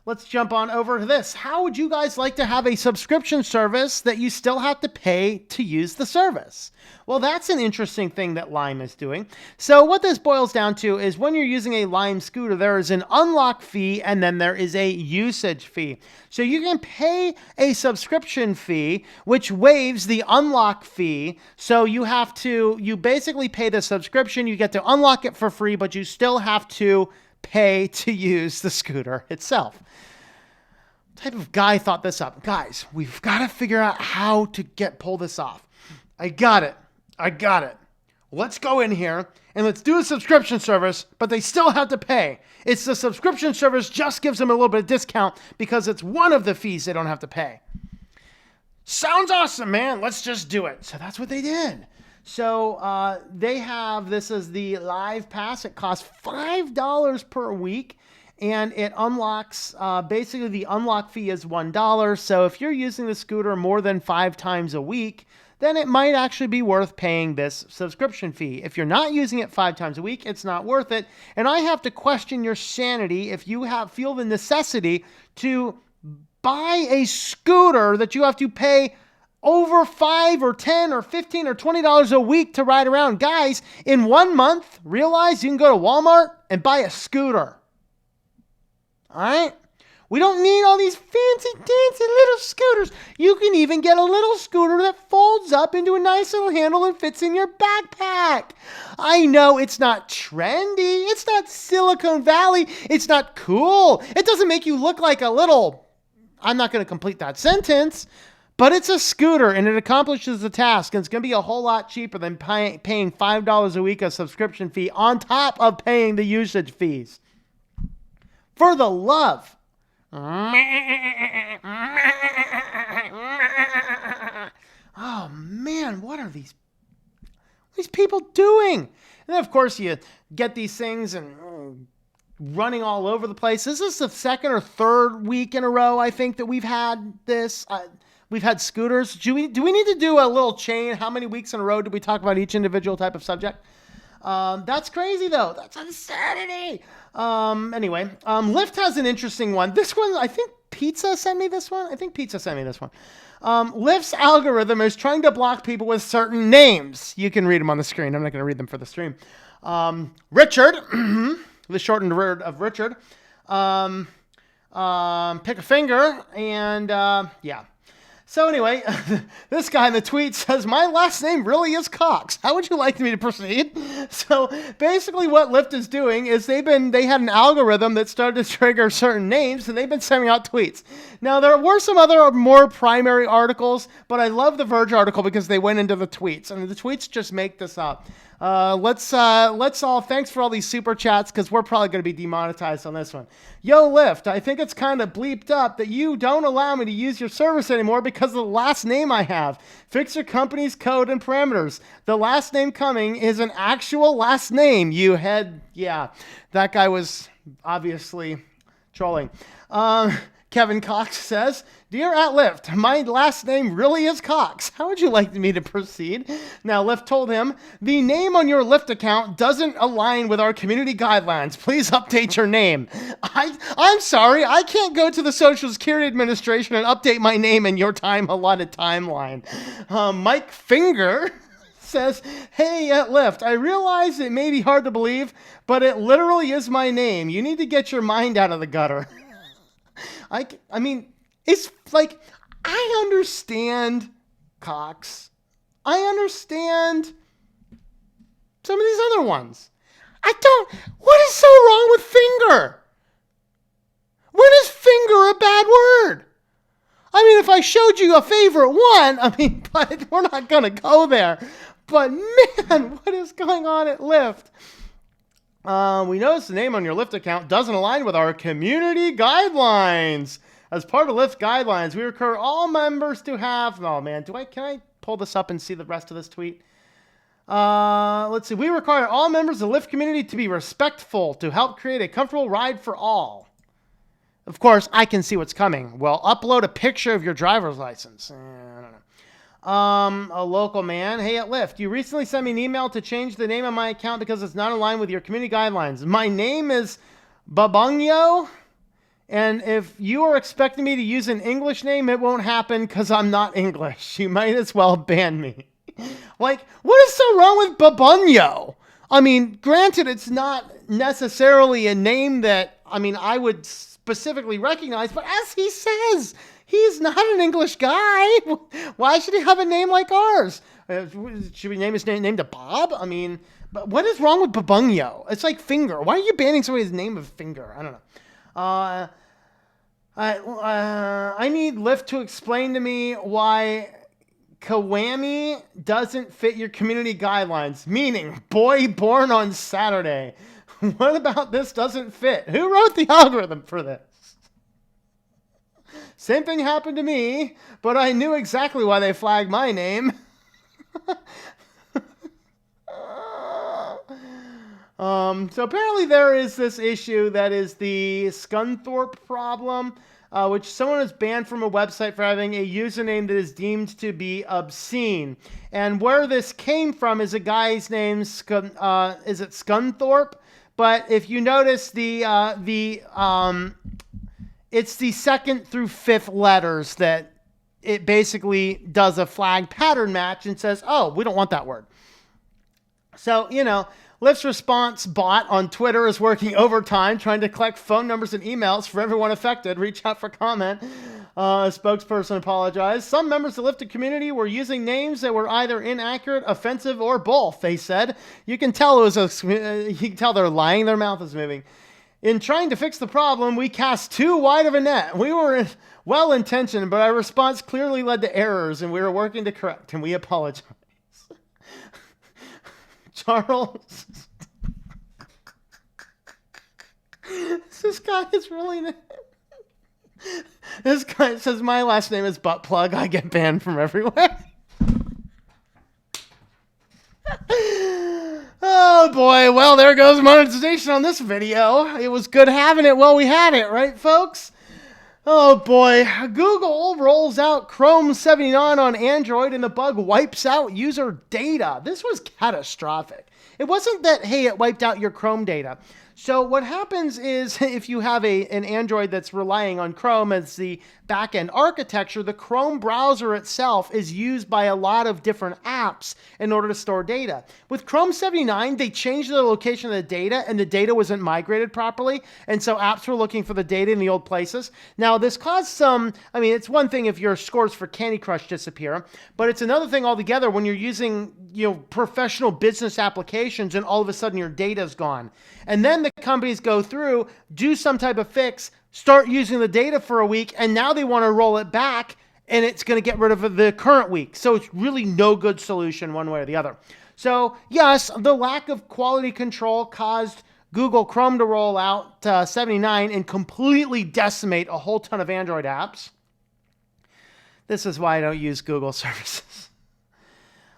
[SPEAKER 1] let's jump on over to this. How would you guys like to have a subscription service that you still have to pay to use the service? Well, that's an interesting thing that Lime is doing. So what this boils down to is when you're using a Lime scooter, there is an unlock fee and then there is a usage fee. So you can pay a subscription fee, which waives the unlock fee. So you basically pay the subscription, you get to unlock it for free, but you still have to pay to use the scooter itself. What type of guy thought this up? Guys, we've got to figure out how to pull this off. I got it. Let's go in here and let's do a subscription service, but they still have to pay. It's the subscription service just gives them a little bit of discount because it's one of the fees they don't have to pay. Sounds awesome, man. Let's just do it. So that's what they did. So this is the Live Pass. It costs $5 per week, and it unlocks, basically the unlock fee is $1. So if you're using the scooter more than 5 times a week, then it might actually be worth paying this subscription fee. If you're not using it 5 times a week, it's not worth it. And I have to question your sanity if you feel the necessity to buy a scooter that you have to pay over $5 or $10 or $15 or $20 a week to ride around. Guys, in 1 month, realize you can go to Walmart and buy a scooter. All right? We don't need all these fancy dancy little scooters. You can even get a little scooter that folds up into a nice little handle and fits in your backpack. I know it's not trendy. It's not Silicon Valley. It's not cool. It doesn't make you look like a little... I'm not going to complete that sentence. But it's a scooter, and it accomplishes the task, and it's going to be a whole lot cheaper than paying $5 a week a subscription fee on top of paying the usage fees. For the love. Oh, man, what are these people doing? And then, of course, you get these things and running all over the place. This is the second or third week in a row, I think, that we've had this. We've had scooters. Do we need to do a little chain? How many weeks in a row did we talk about each individual type of subject? That's crazy, though. That's insanity. Anyway, Lyft has an interesting one. This one, I think Pizza sent me this one. Lyft's algorithm is trying to block people with certain names. You can read them on the screen. I'm not going to read them for the stream. Richard, the shortened word of Richard. Pick a finger, and yeah. So anyway, this guy in the tweet says, my last name really is Cox. How would you like me to proceed? So basically what Lyft is doing is they had an algorithm that started to trigger certain names, and they've been sending out tweets. Now, there were some other more primary articles, but I love the Verge article because they went into the tweets, and the tweets just make this up. Let's all, thanks for all these super chats, because we're probably going to be demonetized on this one. Yo, Lyft, I think it's kind of bleeped up that you don't allow me to use your service anymore because of the last name I have. Fix your company's code and parameters. The last name coming is an actual last name, you head. Yeah, that guy was obviously trolling. Kevin Cox says, Dear at Lyft, my last name really is Cox. How would you like me to proceed? Now, Lyft told him, the name on your Lyft account doesn't align with our community guidelines. Please update your name. I'm sorry, I can't go to the Social Security Administration and update my name in your allotted timeline. Mike Finger says, hey, at Lyft, I realize it may be hard to believe, but it literally is my name. You need to get your mind out of the gutter. I mean, it's like, I understand Cox. I understand some of these other ones. What is so wrong with finger? When is finger a bad word? I mean, if I showed you a favorite one, but we're not going to go there. But man, what is going on at Lyft? We noticed the name on your Lyft account doesn't align with our community guidelines. As part of Lyft guidelines, we require all members to have. Oh man, can I pull this up and see the rest of this tweet? Let's see. We require all members of the Lyft community to be respectful to help create a comfortable ride for all. Of course, I can see what's coming. Well, upload a picture of your driver's license. I don't know. A local man. Hey, at Lyft, you recently sent me an email to change the name of my account because it's not in line with your community guidelines. My name is Babangyo, and if you are expecting me to use an English name, it won't happen because I'm not English. You might as well ban me. Like, what is so wrong with Babangyo? I mean, granted, it's not necessarily a name that, I would specifically recognize, but as he says, he's not an English guy. Why should he have a name like ours? Should we name his name to Bob? But what is wrong with Babangyo? It's like Finger. Why are you banning somebody's name of Finger? I don't know. I need Lyft to explain to me why Kawami doesn't fit your community guidelines, meaning boy born on Saturday. What about this doesn't fit? Who wrote the algorithm for this? Same thing happened to me, but I knew exactly why they flagged my name. So apparently there is this issue that is the Scunthorpe problem, which someone is banned from a website for having a username that is deemed to be obscene. And where this came from is a guy's name, is it Scunthorpe? But if you notice it's the second through fifth letters that it basically does a flag pattern match and says, oh, we don't want that word. So, Lyft's response bot on Twitter is working overtime trying to collect phone numbers and emails for everyone affected. Reach out for comment. A spokesperson apologized. Some members of the Lyft community were using names that were either inaccurate, offensive, or both, they said. You can tell they're lying. Their mouth is moving. In trying to fix the problem, we cast too wide of a net. We were well-intentioned, but our response clearly led to errors, and we were working to correct, and we apologize. Charles. This guy is really... This guy says, my last name is Buttplug. I get banned from everywhere. Oh boy, well, there goes monetization on this video. It was good having it while we had it, right, folks? Oh boy, Google rolls out Chrome 79 on Android and the bug wipes out user data. This was catastrophic. It wasn't that, hey, it wiped out your Chrome data. So what happens is if you have an Android that's relying on Chrome as the back-end architecture, the Chrome browser itself is used by a lot of different apps in order to store data. With Chrome 79, they changed the location of the data and the data wasn't migrated properly. And so apps were looking for the data in the old places. Now this caused some, it's one thing if your scores for Candy Crush disappear, but it's another thing altogether when you're using, professional business applications and all of a sudden your data is gone. And then the companies go through, do some type of fix, start using the data for a week, and now they want to roll it back, and it's going to get rid of the current week. So it's really no good solution one way or the other. So yes, the lack of quality control caused Google Chrome to roll out 79 and completely decimate a whole ton of Android apps. This is why I don't use Google services.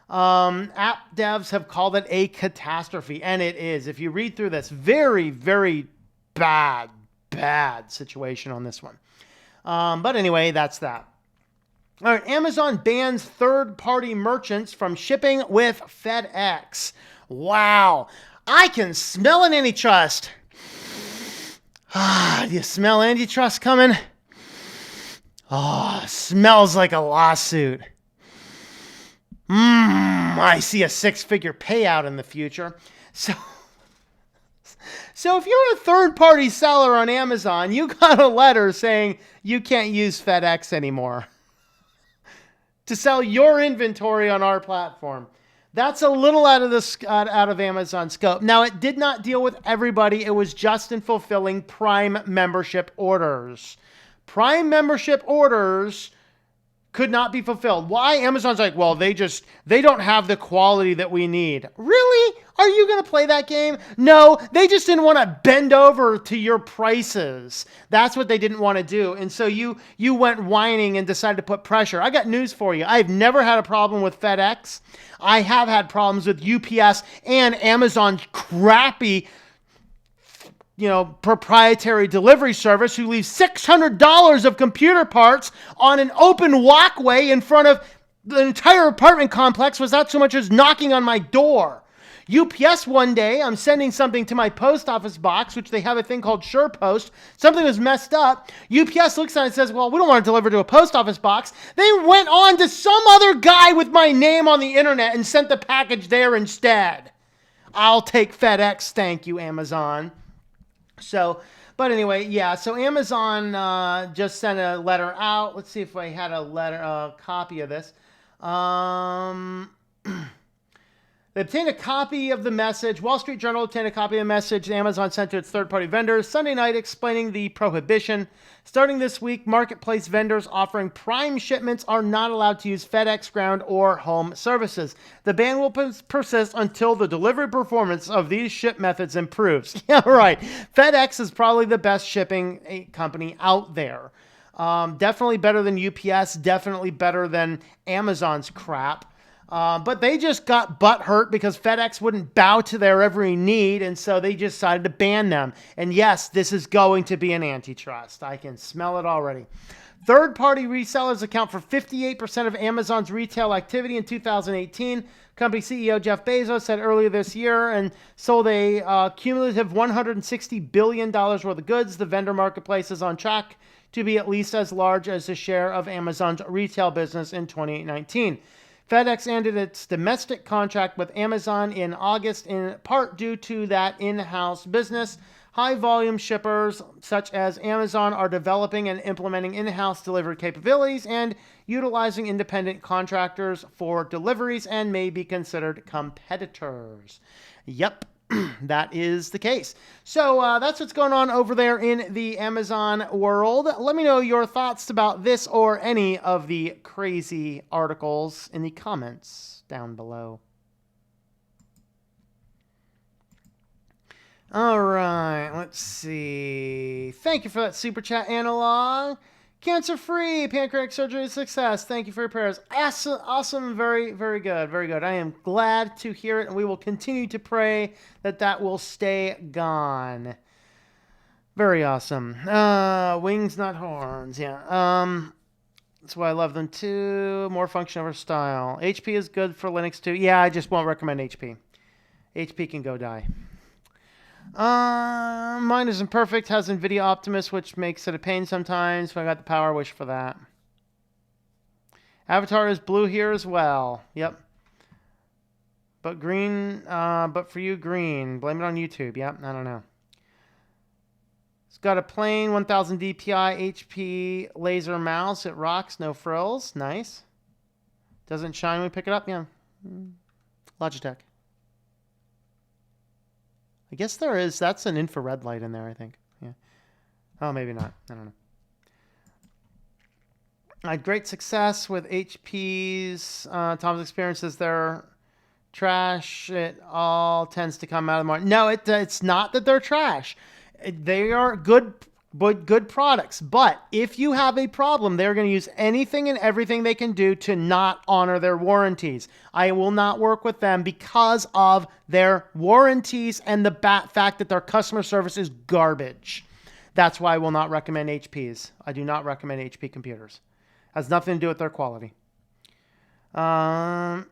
[SPEAKER 1] App devs have called it a catastrophe, and it is. If you read through this, very, very bad situation on this one. But anyway, that's that. All right, Amazon bans third-party merchants from shipping with FedEx. Wow. I can smell an antitrust. Do you smell antitrust coming? Oh, smells like a lawsuit. I see a six-figure payout in the future. So if you're a third-party seller on Amazon, you got a letter saying you can't use FedEx anymore to sell your inventory on our platform. That's a little out of Amazon's scope. Now, it did not deal with everybody. It was just in fulfilling Prime membership orders. Prime membership orders Could not be fulfilled. Why? Amazon's like, well, they don't have the quality that we need. Really? Are you going to play that game? No, they just didn't want to bend over to your prices. That's what they didn't want to do. And so you went whining and decided to put pressure. I got news for you. I've never had a problem with FedEx. I have had problems with UPS and Amazon's crappy proprietary delivery service who leaves $600 of computer parts on an open walkway in front of the entire apartment complex without so much as knocking on my door. UPS one day, I'm sending something to my post office box, which they have a thing called SurePost. Something was messed up. UPS looks at it and says, well, we don't want to deliver to a post office box. They went on to some other guy with my name on the internet and sent the package there instead. I'll take FedEx, thank you, Amazon. So, but anyway, yeah, so Amazon just sent a letter out. Let's see if I had a copy of this. They obtained a copy of the message. Wall Street Journal obtained a copy of the message Amazon sent to its third-party vendors Sunday night explaining the prohibition. Starting this week, marketplace vendors offering Prime shipments are not allowed to use FedEx Ground or home services. The ban will persist until the delivery performance of these ship methods improves. Yeah, right. FedEx is probably the best shipping company out there. Definitely better than UPS. Definitely better than Amazon's crap. But they just got butthurt because FedEx wouldn't bow to their every need, and so they decided to ban them. And yes, this is going to be an antitrust. I can smell it already. Third-party resellers account for 58% of Amazon's retail activity in 2018. Company CEO Jeff Bezos said earlier this year and sold a cumulative $160 billion worth of goods. The vendor marketplace is on track to be at least as large as the share of Amazon's retail business in 2019. FedEx ended its domestic contract with Amazon in August in part due to that in-house business. High-volume shippers such as Amazon are developing and implementing in-house delivery capabilities and utilizing independent contractors for deliveries and may be considered competitors. Yep. That is the case. So that's what's going on over there in the Amazon world. Let me know your thoughts about this or any of the crazy articles in the comments down below. All right, let's see. Thank you for that super chat, Analog. Cancer-free pancreatic surgery success. Thank you for your prayers. Awesome. Very, very good. Very good. I am glad to hear it, and we will continue to pray that that will stay gone. Very awesome. Wings, not horns. Yeah. That's why I love them too. More function over style. HP is good for Linux too. Yeah, I just won't recommend HP. HP can go die. Mine isn't perfect. Has NVIDIA Optimus, which makes it a pain sometimes. But I got the power wish for that. Avatar is blue here as well. Yep. But green. But for you, green. Blame it on YouTube. Yep. I don't know. It's got a plain 1000 DPI HP laser mouse. It rocks. No frills. Nice. Doesn't shine when we pick it up. Yeah. Logitech. I guess there is. That's an infrared light in there, I think. Yeah. Oh, maybe not. I don't know. I had great success with HP's. Tom's experiences they're trash. It all tends to come out of the market. No, it's not that they're trash. They are good products. But if you have a problem, they're going to use anything and everything they can do to not honor their warranties. I will not work with them because of their warranties and the fact that their customer service is garbage. That's why I will not recommend HPs. I do not recommend HP computers. Has nothing to do with their quality. Last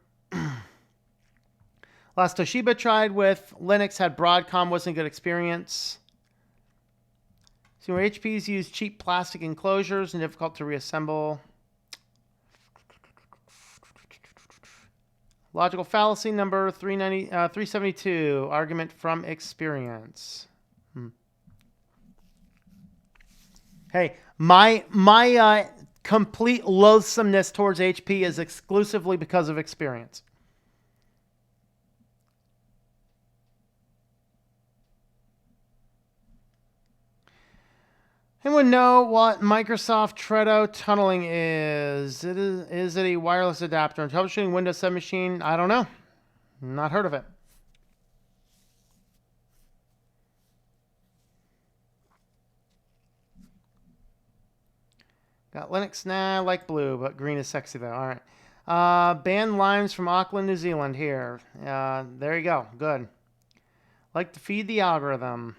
[SPEAKER 1] Toshiba tried with Linux, had Broadcom, wasn't a good experience. So HPs use cheap plastic enclosures and difficult to reassemble. Logical fallacy number 372. Argument from experience. Hey, my complete loathsomeness towards HP is exclusively because of experience. Anyone know what Microsoft Trello tunneling is? Is it a wireless adapter? Troubleshooting Windows 7 machine? I don't know. Not heard of it. Got Linux? Nah, I like blue, but green is sexy though. All right. Ban limes from Auckland, New Zealand here. There you go. Good. Like to feed the algorithm.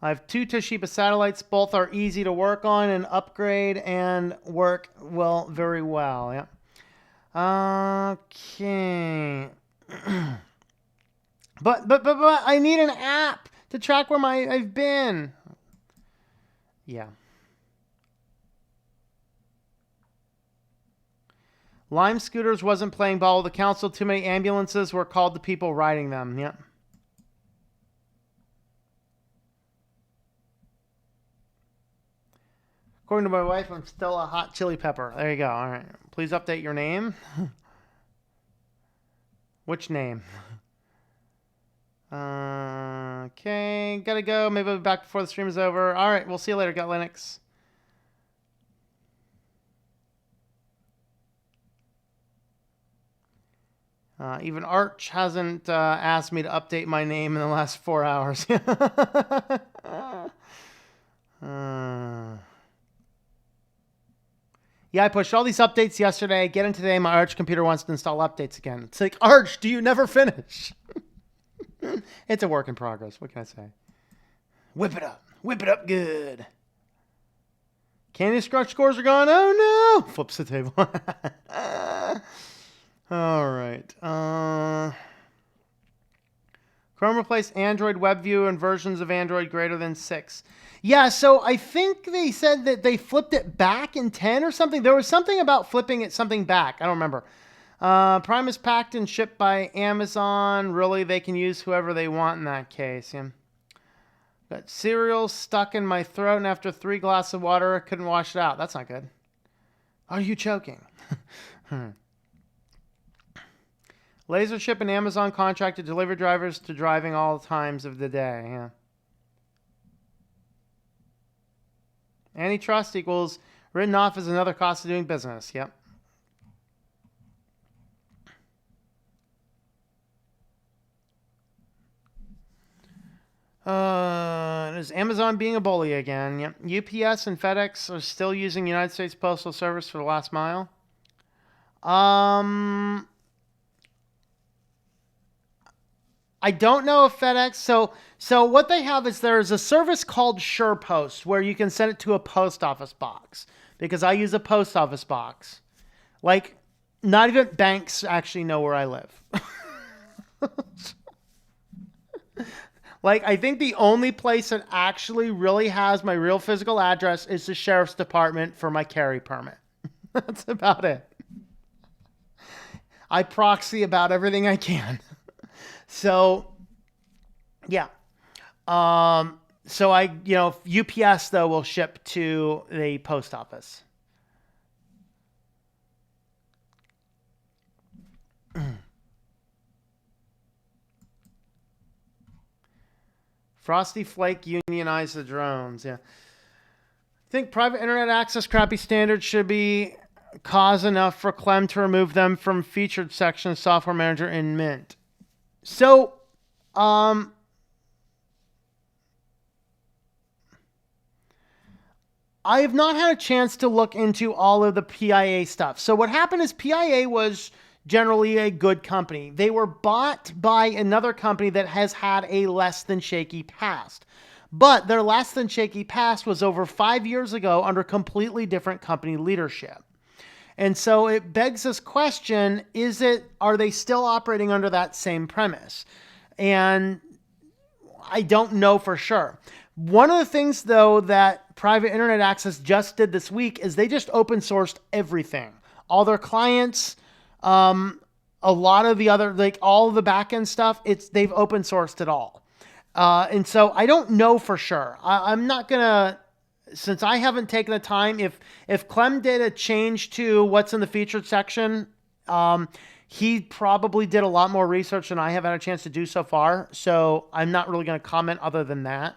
[SPEAKER 1] I have 2 Toshiba satellites. Both are easy to work on and upgrade and work well, very well. Yeah. Okay. but I need an app to track where I've been. Yeah. Lime scooters wasn't playing ball with the council. Too many ambulances were called to people riding them. Yep. According to my wife, I'm still a hot chili pepper. There you go. All right. Please update your name. Which name? Okay. Gotta go. Maybe I'll be back before the stream is over. All right. We'll see you later. Got Linux. Even Arch hasn't asked me to update my name in the last 4 hours. Yeah, I pushed all these updates yesterday. Get in today. My Arch computer wants to install updates again. It's like, Arch, do you never finish? It's a work in progress. What can I say? Whip it up. Whip it up good. Candy Scratch scores are gone. Oh, no. Flips the table. All right. Chrome replaced Android WebView and versions of Android greater than 6. Yeah, so I think they said that they flipped it back in 10 or something. There was something about flipping something back. I don't remember. Prime is packed and shipped by Amazon. Really, they can use whoever they want in that case. Yeah. Got cereal stuck in my throat, and after 3 glasses of water, I couldn't wash it out. That's not good. Are you choking? Lasership and Amazon contracted delivery drivers to driving all times of the day. Yeah. Antitrust equals written off as another cost of doing business. Yep. Is Amazon being a bully again? Yep. UPS and FedEx are still using United States Postal Service for the last mile. I don't know if FedEx. So what they have is there's a service called SurePost where you can send it to a post office box, because I use a post office box. Like, not even banks actually know where I live. Like, I think the only place that actually really has my real physical address is the sheriff's department for my carry permit. That's about it. I proxy about everything I can. So, yeah. So UPS though will ship to the post office. Frosty Flake unionized the drones. Yeah. I think private internet access crappy standards should be cause enough for Clem to remove them from featured section software manager in Mint. So, I have not had a chance to look into all of the PIA stuff. So what happened is PIA was generally a good company. They were bought by another company that has had a less than shaky past. But their less than shaky past was over 5 years ago under completely different company leadership. And so it begs this question, are they still operating under that same premise? And I don't know for sure. One of the things, though, that Private Internet Access just did this week is they just open sourced everything. All their clients, a lot of the other, like all of the backend stuff, they've open sourced it all. And so I don't know for sure. I'm not going to, since I haven't taken the time, if Clem did a change to what's in the featured section, he probably did a lot more research than I have had a chance to do so far. So I'm not really going to comment other than that.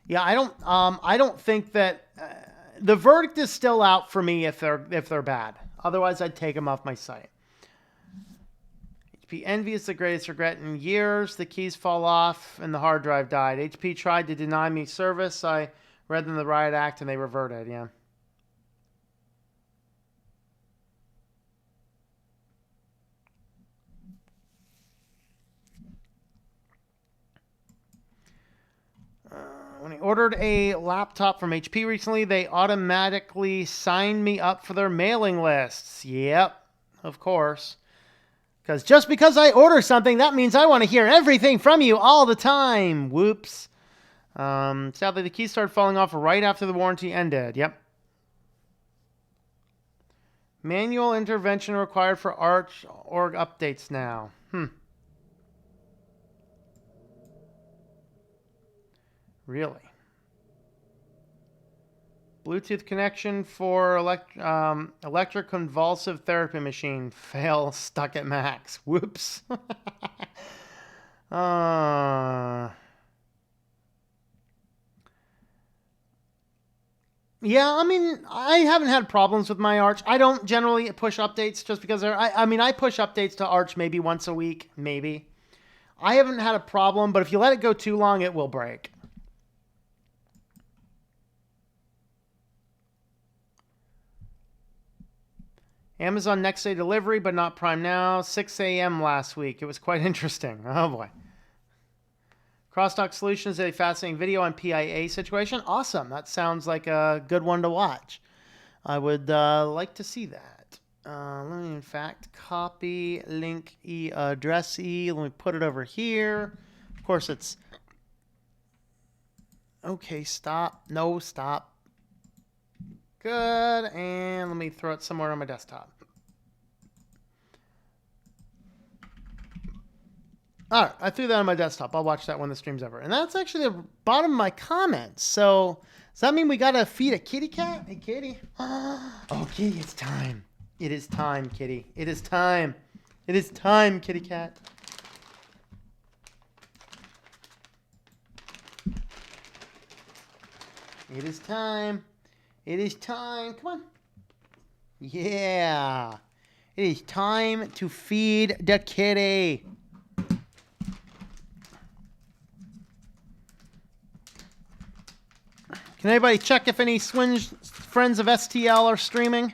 [SPEAKER 1] Yeah, I don't think that the verdict is still out for me if they're bad. Otherwise, I'd take them off my site. HP Envy is the greatest regret in years. The keys fall off and the hard drive died. HP tried to deny me service. I read them the riot act and they reverted. Yeah. When I ordered a laptop from HP recently, they automatically signed me up for their mailing lists. Yep, of course. Because just because I order something, that means I want to hear everything from you all the time. Whoops. Sadly, the keys started falling off right after the warranty ended. Yep. Manual intervention required for Arch org updates now. Really? Bluetooth connection for electroconvulsive therapy machine. Fail, stuck at max. Whoops. Yeah, I mean, I haven't had problems with my Arch. I don't generally push updates just because I push updates to Arch maybe once a week, maybe. I haven't had a problem, but if you let it go too long, it will break. Amazon next day delivery, but not Prime Now. 6 a.m. last week. It was quite interesting. Oh boy. Crosstalk Solutions, a fascinating video on PIA situation. Awesome. That sounds like a good one to watch. I would like to see that. Let me, in fact, copy link address. Let me put it over here. Of course, it's... Okay, stop. No, stop. Good. And let me throw it somewhere on my desktop. All right, I threw that on my desktop. I'll watch that when the stream's over. And that's actually the bottom of my comments. So does that mean we got to feed a kitty cat? Hey, kitty. Oh, kitty, it's time. It is time, kitty. It is time. It is time, kitty cat. It is time. It is time. Come on. Yeah. It is time to feed the kitty. Can anybody check if any friends of STL are streaming?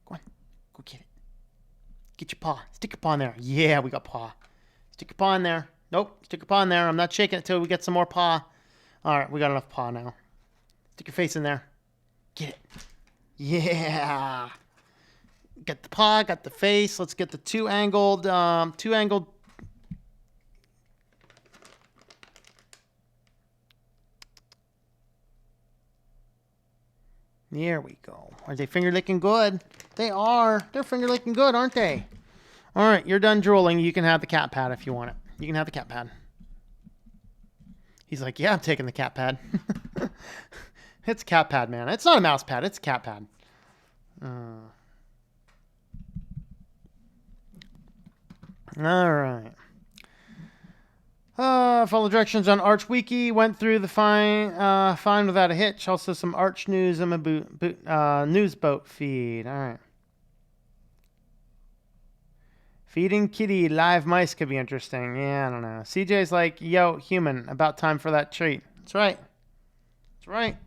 [SPEAKER 1] Go on. Go get it. Get your paw. Stick your paw in there. Yeah, we got paw. Stick your paw in there. Nope. Stick your paw in there. I'm not shaking it till we get some more paw. All right, we got enough paw now. Stick your face in there. Get it. Yeah. Get the paw, got the face. Let's get the two-angled. There we go. Are they finger licking good? They are. They're finger licking good, aren't they? All right, you're done drooling. You can have the cat pad if you want it. You can have the cat pad. He's like, yeah, I'm taking the cat pad. It's cat pad, man. It's not a mouse pad. It's a cat pad. All right. Follow directions on Arch Wiki. Went through the fine without a hitch. Also some Arch news in my news boat feed. All right. Feeding kitty live mice could be interesting. Yeah, I don't know. CJ's like, yo, human, about time for that treat. That's right. That's right.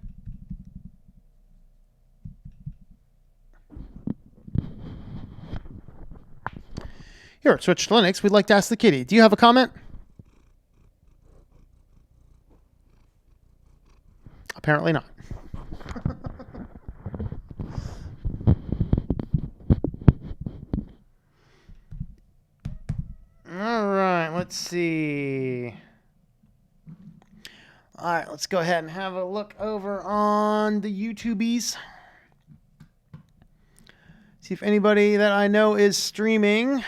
[SPEAKER 1] Here at Switch to Linux, we'd like to ask the kitty, do you have a comment? Apparently not. All right, let's see. All right, let's go ahead and have a look over on the YouTubies. See if anybody that I know is streaming.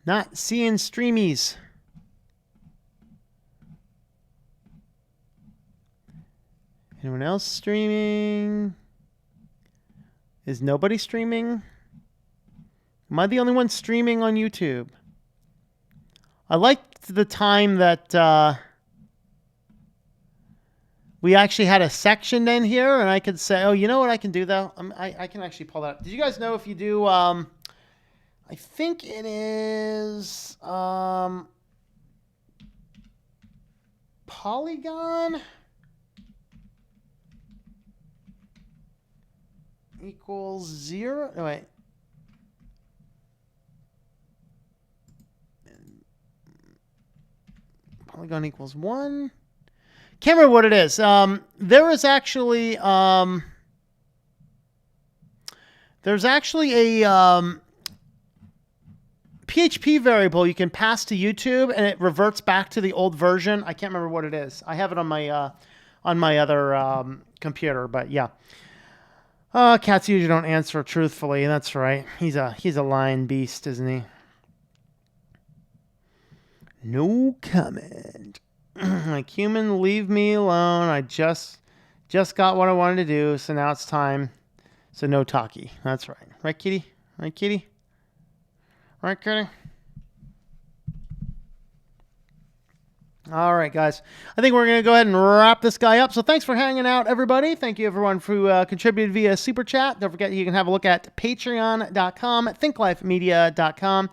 [SPEAKER 1] Not seeing streamies. Anyone else streaming? Is nobody streaming? Am I the only one streaming on YouTube? I liked the time that we actually had a section in here, and I could say, oh, you know what I can do, though? I can actually pull that up. Did you guys know if you do, I think it is Polygon equals 0? Oh, wait. Polygon equals 1. Can't remember what it is. There is actually there's actually a PHP variable you can pass to YouTube, and it reverts back to the old version. I can't remember what it is. I have it on my other computer, but yeah. Cats usually don't answer truthfully. That's right. He's a lying beast, isn't he? No comment. Like, human, leave me alone. I just got what I wanted to do, so now it's time. So no talkie. That's right. Right, kitty? Right, kitty? Right, kitty? All right, guys. I think we're going to go ahead and wrap this guy up. So thanks for hanging out, everybody. Thank you, everyone, who contributed via Super Chat. Don't forget, you can have a look at patreon.com, thinklifemedia.com.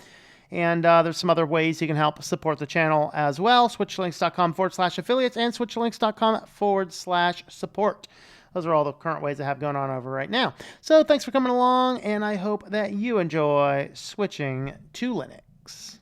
[SPEAKER 1] And there's some other ways you can help support the channel as well. switchedtolinux.com/affiliates and switchedtolinux.com/support. Those are all the current ways I have going on over right now. So thanks for coming along, and I hope that you enjoy switching to Linux.